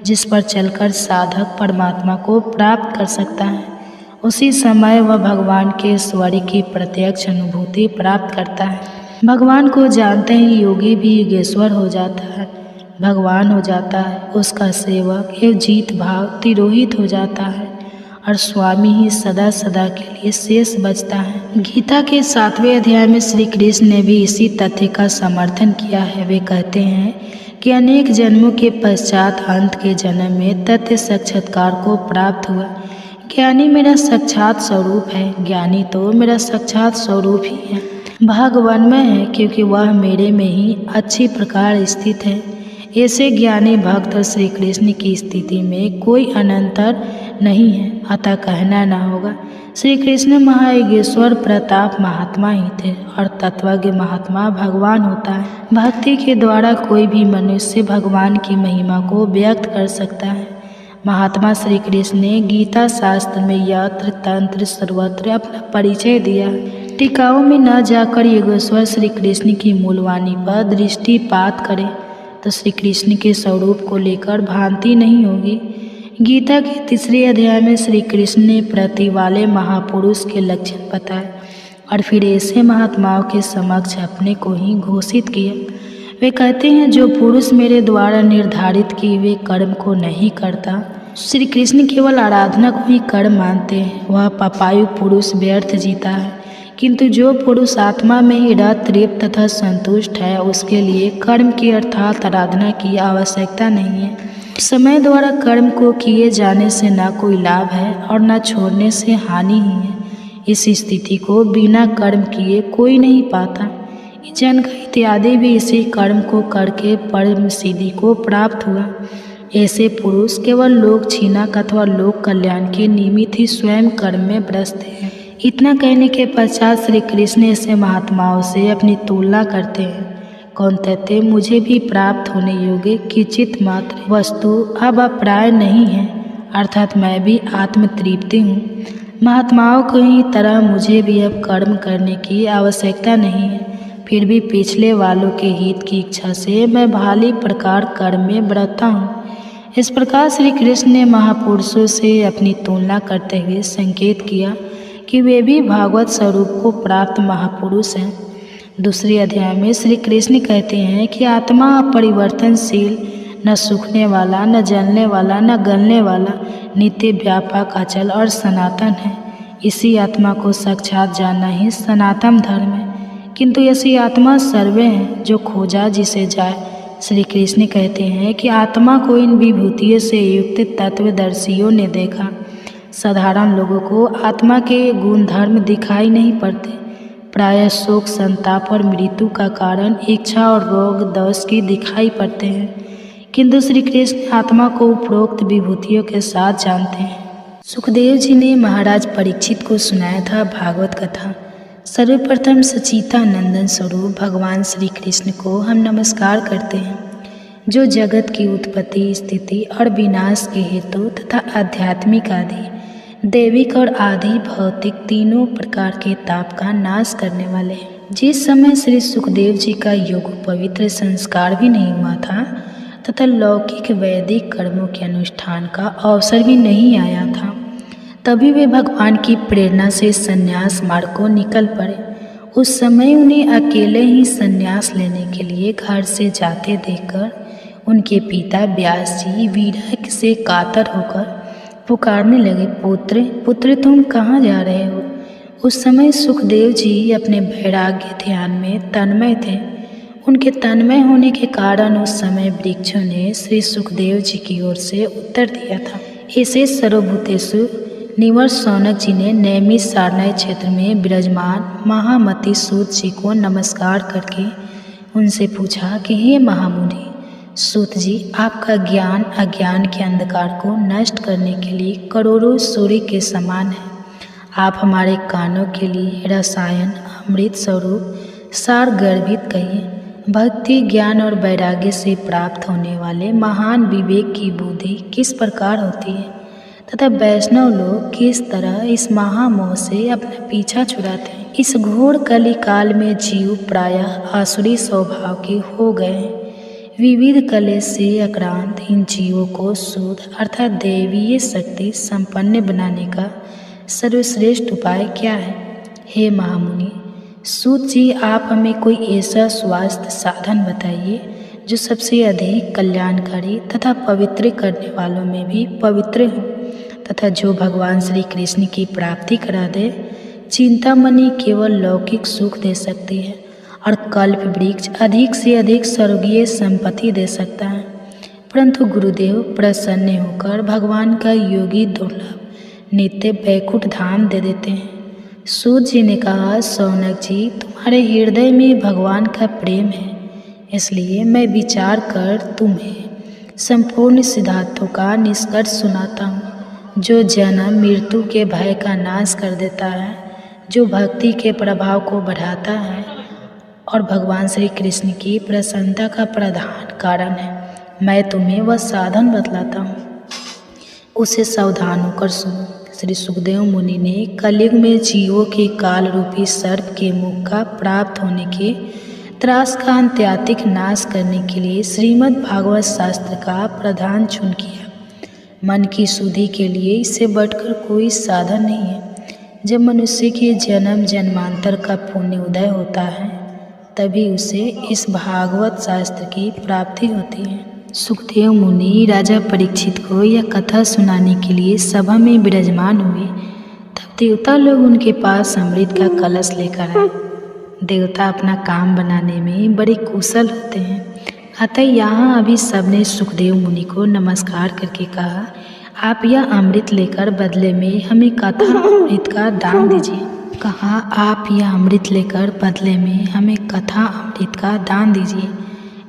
जिस पर चलकर साधक परमात्मा को प्राप्त कर सकता है। उसी समय वह भगवान के स्वर की प्रत्यक्ष अनुभूति प्राप्त करता है। भगवान को जानते ही योगी भी योगेश्वर हो जाता है, भगवान हो जाता है। उसका सेवक एवं जीत भाव तिरोहित हो जाता है, और स्वामी ही सदा सदा के लिए शेष बचता है। गीता के 7वें अध्याय में श्री कृष्ण ने भी इसी तथ्य का समर्थन किया है। वे कहते हैं कि अनेक जन्मों के पश्चात अंत के जन्म में तथ्य साक्षात्कार को प्राप्त हुआ। ज्ञानी मेरा साक्षात स्वरूप है, ज्ञानी तो मेरा साक्षात स्वरूप ही है, भगवानमय है, क्योंकि वह मेरे में ही अच्छी प्रकार स्थित है। ऐसे ज्ञानी भक्त और श्री कृष्ण की स्थिति में कोई अनंतर नहीं है, अतः कहना न होगा श्री कृष्ण महायोगेश्वर प्रताप महात्मा ही थे और तत्वज्ञ महात्मा भगवान होता है। भक्ति के द्वारा कोई भी मनुष्य भगवान की महिमा को व्यक्त कर सकता है। महात्मा श्री कृष्ण ने गीता शास्त्र में यत्र तंत्र सर्वत्र अपना परिचय दिया। टीकाओं में न जाकर योगेश्वर श्री कृष्ण की मूलवाणी पर दृष्टिपात करें तो श्री कृष्ण के स्वरूप को लेकर भ्रांति नहीं होगी। गीता के 3 अध्याय में श्री कृष्ण ने प्रति वाले महापुरुष के लक्षण बताए और फिर ऐसे महात्माओं के समक्ष अपने को ही घोषित किया। वे कहते हैं, जो पुरुष मेरे द्वारा निर्धारित किए हुए कर्म को नहीं करता, श्री कृष्ण केवल आराधना को ही कर्म मानते हैं, वह पापायु पुरुष व्यर्थ जीता है। किंतु जो पुरुष आत्मा में ही तृप्त तथा संतुष्ट है, उसके लिए कर्म की अर्थात आराधना की आवश्यकता नहीं है। समय द्वारा कर्म को किए जाने से न कोई लाभ है और न छोड़ने से हानि ही है। इस स्थिति को बिना कर्म किए कोई नहीं पाता। जनक इत्यादि भी इसी कर्म को करके परम सिद्धि को प्राप्त हुआ। ऐसे पुरुष केवल लोक छीनक अथवा लोक कल्याण के निमित्त ही स्वयं कर्म में व्यस्त हैं। इतना कहने के पश्चात श्री कृष्ण ऐसे महात्माओं से अपनी तुलना करते हैं। कौन तथ्य मुझे भी प्राप्त होने योग्य किंचित मात्र वस्तु अब अप्राय नहीं है, अर्थात मैं भी आत्म तृप्ति हूँ। महात्माओं को ही तरह मुझे भी अब कर्म करने की आवश्यकता नहीं है, फिर भी पिछले वालों के हित की इच्छा से मैं भाली प्रकार कर्म में बरतता हूँ। इस प्रकार श्री कृष्ण ने महापुरुषों से अपनी तुलना करते हुए संकेत किया कि वे भी भागवत स्वरूप को प्राप्त महापुरुष हैं। 2 अध्याय में श्री कृष्ण कहते हैं कि आत्मा अपरिवर्तनशील, न सूखने वाला, न जलने वाला, न गलने वाला, नित्य व्यापक, अचल और सनातन है। इसी आत्मा को साक्षात जानना ही सनातन धर्म है। किंतु ऐसी आत्मा सर्वे है जो खोजा जिसे जाए। श्री कृष्ण कहते हैं कि आत्मा को इन विभूतियों से युक्त तत्वदर्शियों ने देखा। साधारण लोगों को आत्मा के गुण धर्म दिखाई नहीं पड़ते। प्रायः शोक, संताप और मृत्यु का कारण इच्छा और रोग दोष की दिखाई पड़ते हैं, किंतु श्री कृष्ण आत्मा को उपरोक्त विभूतियों के साथ जानते हैं। सुखदेव जी ने महाराज परीक्षित को सुनाया था भागवत कथा। सर्वप्रथम सच्चिदानंद स्वरूप भगवान श्री कृष्ण को हम नमस्कार करते हैं, जो जगत की उत्पत्ति, स्थिति और विनाश के हेतु तथा आध्यात्मिक आदि, दैविक और आदि भौतिक तीनों प्रकार के ताप का नाश करने वाले हैं। जिस समय श्री सुखदेव जी का योग पवित्र संस्कार भी नहीं हुआ था तथा लौकिक वैदिक कर्मों के अनुष्ठान का अवसर भी नहीं आया था, तभी वे भगवान की प्रेरणा से संन्यास मार्ग को निकल पड़े। उस समय उन्हें अकेले ही संन्यास लेने के लिए घर से जाते देखकर उनके पिता व्यास जी विरह से कातर होकर पुकारने लगे, पुत्र पुत्र तुम कहाँ जा रहे हो। उस समय सुखदेव जी अपने वैराग्य ध्यान में तन्मय थे। उनके तन्मय होने के कारण उस समय वृक्षों ने श्री सुखदेव जी की ओर से उत्तर दिया था। ऐसे सर्वभूतेषु निवर शौनक जी ने नैमिष सारनाथ क्षेत्र में विराजमान महामति सूत जी को नमस्कार करके उनसे पूछा कि हे महामुनि सूत जी, आपका ज्ञान अज्ञान के अंधकार को नष्ट करने के लिए करोड़ों सूर्य के समान है। आप हमारे कानों के लिए रसायन अमृत स्वरूप सार गर्भित कहिए। भक्ति, ज्ञान और वैराग्य से प्राप्त होने वाले महान विवेक की बुद्धि किस प्रकार होती है तथा वैष्णव लोग किस तरह इस महामोह से अपना पीछा छुड़ाते हैं। इस घोर कली काल में जीव प्रायः आसुरी स्वभाव के हो गए हैं। विविध कलेश से आक्रांत इन जीवों को शुद्ध अर्थात दैवीय शक्ति संपन्न बनाने का सर्वश्रेष्ठ उपाय क्या है। हे महामुनि सूत जी, आप हमें कोई ऐसा स्वास्थ्य साधन बताइए जो सबसे अधिक कल्याणकारी तथा पवित्र करने वालों में भी पवित्र हो तथा जो भगवान श्री कृष्ण की प्राप्ति करा दे। चिंतामणि केवल लौकिक सुख दे सकती है और कल्प वृक्ष अधिक से अधिक स्वर्गीय संपत्ति दे सकता है, परंतु गुरुदेव प्रसन्न होकर भगवान का योगी दुर्लभ नित्य बैकुंठ धाम दे देते हैं। सूत जी ने कहा, शौनक जी, तुम्हारे हृदय में भगवान का प्रेम है, इसलिए मैं विचार कर तुम्हें संपूर्ण सिद्धांतों का निष्कर्ष सुनाता हूँ, जो जन्म मृत्यु के भय का नाश कर देता है, जो भक्ति के प्रभाव को बढ़ाता है और भगवान श्री कृष्ण की प्रसन्नता का प्रधान कारण है। मैं तुम्हें वह साधन बतलाता हूँ, उसे सावधान होकर सुनो। श्री सुखदेव मुनि ने कलयुग में जीवों के काल रूपी सर्प के मुख का प्राप्त होने के त्रास का अंत्यातिक नाश करने के लिए श्रीमद् भागवत शास्त्र का प्रधान चुन किया। मन की शुद्धि के लिए इससे बढ़कर कोई साधन नहीं है। जब मनुष्य के जन्म जन्मांतर का पुण्य उदय होता है, तभी उसे इस भागवत शास्त्र की प्राप्ति होती है। सुखदेव मुनि राजा परीक्षित को यह कथा सुनाने के लिए सभा में विराजमान हुए। तब देवता लोग उनके पास अमृत का कलश लेकर आए। देवता अपना काम बनाने में बड़े कुशल होते हैं, अतः यहाँ अभी सबने सुखदेव मुनि को नमस्कार करके कहा, आप यह अमृत लेकर बदले में हमें कथा अमृत का दान दीजिए। कहा, आप यह अमृत लेकर बदले में हमें कथा अमृत का दान दीजिए।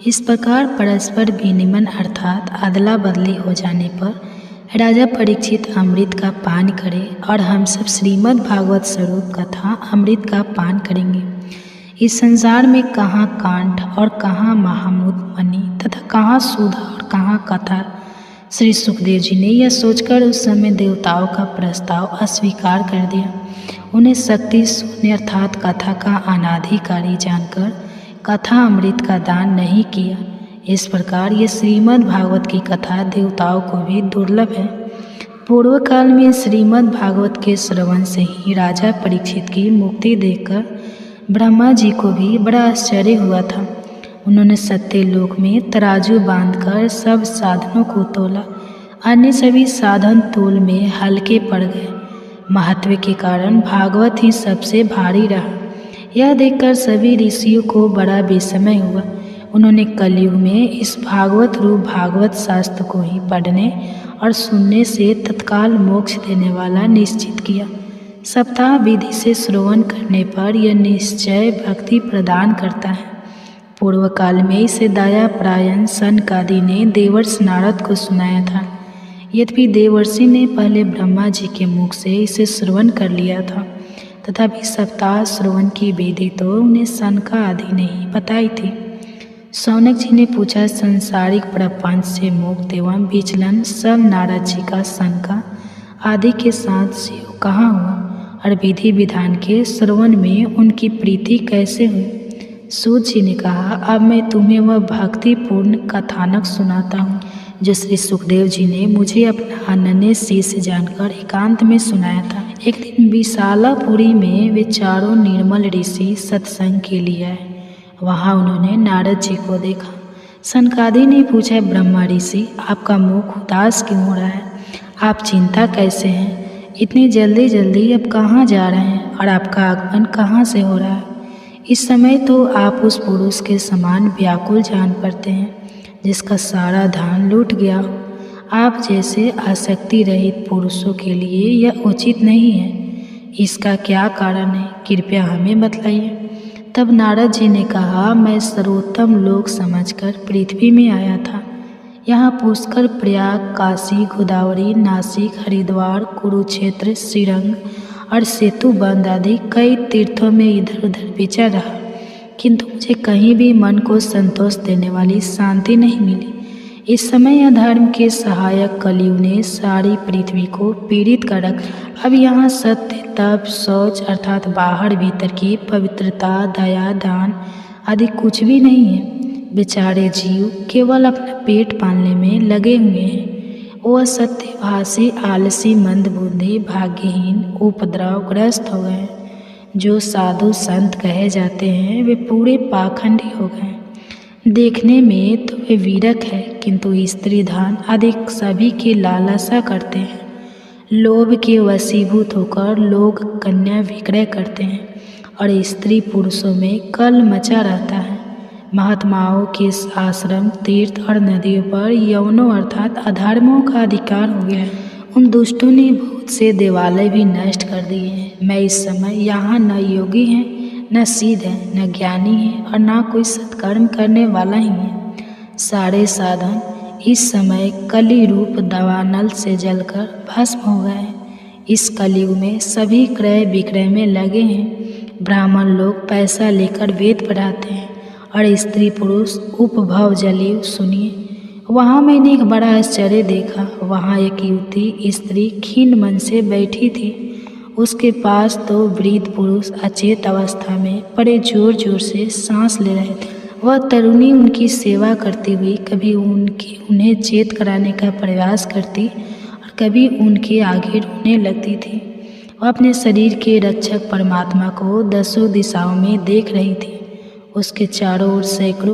इस प्रकार परस्पर विनिमय अर्थात अदला बदली हो जाने पर राजा परीक्षित अमृत का पान करें और हम सब श्रीमद् भागवत स्वरूप कथा अमृत का पान करेंगे। इस संसार में कहाँ कांठ और कहाँ महामूद मणि तथा कहाँ सुधा और कहाँ कथा। श्री सुखदेव जी ने यह सोचकर उस समय देवताओं का प्रस्ताव अस्वीकार कर दिया। उन्हें शक्ति शून्य अर्थात कथा का अनाधिकारी जानकर कथा अमृत का दान नहीं किया। इस प्रकार ये श्रीमद् भागवत की कथा देवताओं को भी दुर्लभ है। पूर्व काल में श्रीमद् भागवत के श्रवण से ही राजा परीक्षित की मुक्ति देखकर ब्रह्मा जी को भी बड़ा आश्चर्य हुआ था। उन्होंने सत्यलोक में तराजू बांधकर सब साधनों को तोला। अन्य सभी साधन तोल में हल्के पड़ गए। महत्व के कारण भागवत ही सबसे भारी रहा। यह देखकर सभी ऋषियों को बड़ा विस्मय हुआ। उन्होंने कलयुग में इस भागवत रूप भागवत शास्त्र को ही पढ़ने और सुनने से तत्काल मोक्ष देने वाला निश्चित किया। सप्ताह विधि से श्रवण करने पर यह निश्चय भक्ति प्रदान करता है। पूर्व काल में इसे दया प्रायण सनकादि ने देवर्षि नारद को सुनाया था। यद्यपि देवर्षि ने पहले ब्रह्मा जी के मुख से इसे श्रवण कर लिया था, तथापि सप्ताह श्रवण की विधि तो उन्हें सनका आदि ने ही बताई थी। शौनक जी ने पूछा, संसारिक प्रपंच से मुक्त एवं विचलन सब नारद जी का सनका आदि के साथ शिव कहाँ हुआ और विधि विधान के श्रवण में उनकी प्रीति कैसे हुई। सूत जी ने कहा, अब मैं तुम्हें वह भक्तिपूर्ण कथानक सुनाता हूँ जो श्री सुखदेव जी ने मुझे अपना अनन्य शिष्य जानकर एकांत में सुनाया था। एक दिन विशालापुरी में वे चारों निर्मल ऋषि सत्संग के लिए आए। वहाँ उन्होंने नारद जी को देखा। सनकादि ने पूछा, ब्रह्मा ऋषि, आपका मुख उदास क्यों हो रहा है? आप चिंता कैसे हैं? इतनी जल्दी जल्दी अब कहाँ जा रहे हैं और आपका आगमन कहाँ से हो रहा है? इस समय तो आप उस पुरुष के समान व्याकुल जान पड़ते हैं जिसका सारा धन लूट गया हो। आप जैसे आसक्ति रहित पुरुषों के लिए यह उचित नहीं है। इसका क्या कारण है, कृपया हमें बतलाइए। तब नारद जी ने कहा, मैं सर्वोत्तम लोक समझकर पृथ्वी में आया था। यहाँ पुष्कर, प्रयाग, काशी, गोदावरी, नासिक, हरिद्वार, कुरुक्षेत्र, श्रीरंग और सेतुबंध आदि कई तीर्थों में इधर उधर विचर रहा, किंतु मुझे कहीं भी मन को संतोष देने वाली शांति नहीं मिली। इस समय अधर्म के सहायक कलयुग ने सारी पृथ्वी को पीड़ित कर रखा। अब यहाँ सत्य, तप, शौच अर्थात बाहर भीतर की पवित्रता, दया, दान आदि कुछ भी नहीं है। बेचारे जीव केवल अपना पेट पालने में लगे हुए हैं। वो असत्यभाषी, आलसी, मंदबुद्धि, भाग्यहीन, उपद्रवग्रस्त हो गए। जो साधु संत कहे जाते हैं वे पूरे पाखंडी हो गए। देखने में तो वे वीरक है, किंतु स्त्री धन आदि सभी की लालसा करते हैं। लोभ के वशीभूत होकर लोग कन्या विक्रय करते हैं और स्त्री पुरुषों में कल मचा रहता है। महात्माओं के आश्रम, तीर्थ और नदियों पर यवनों अर्थात अधर्मों का अधिकार हो गया है। उन दुष्टों ने बहुत से देवालय भी नष्ट कर दिए हैं। मैं इस समय यहाँ न योगी हैं, न सिद्ध है, न ज्ञानी है और न कोई सत्कर्म करने वाला ही है। सारे साधन इस समय कली रूप दावानल से जलकर भस्म हो गए हैं। इस कलयुग में सभी क्रय विक्रय में लगे हैं। ब्राह्मण लोग पैसा लेकर वेद पढ़ाते हैं और स्त्री पुरुष उपभव जली। सुनिए, वहाँ मैंने एक बड़ा आश्चर्य देखा। वहाँ एक युवती स्त्री खीन मन से बैठी थी। उसके पास दो वृद्ध पुरुष अचेत अवस्था में बड़े जोर जोर से सांस ले रहे थे। वह तरुणी उनकी सेवा करती हुई कभी उन्हें चेत कराने का प्रयास करती और कभी उनके आगे रोने लगती थी। वह अपने शरीर के रक्षक परमात्मा को दसों दिशाओं में देख रही थी। उसके चारों ओर सैकड़ों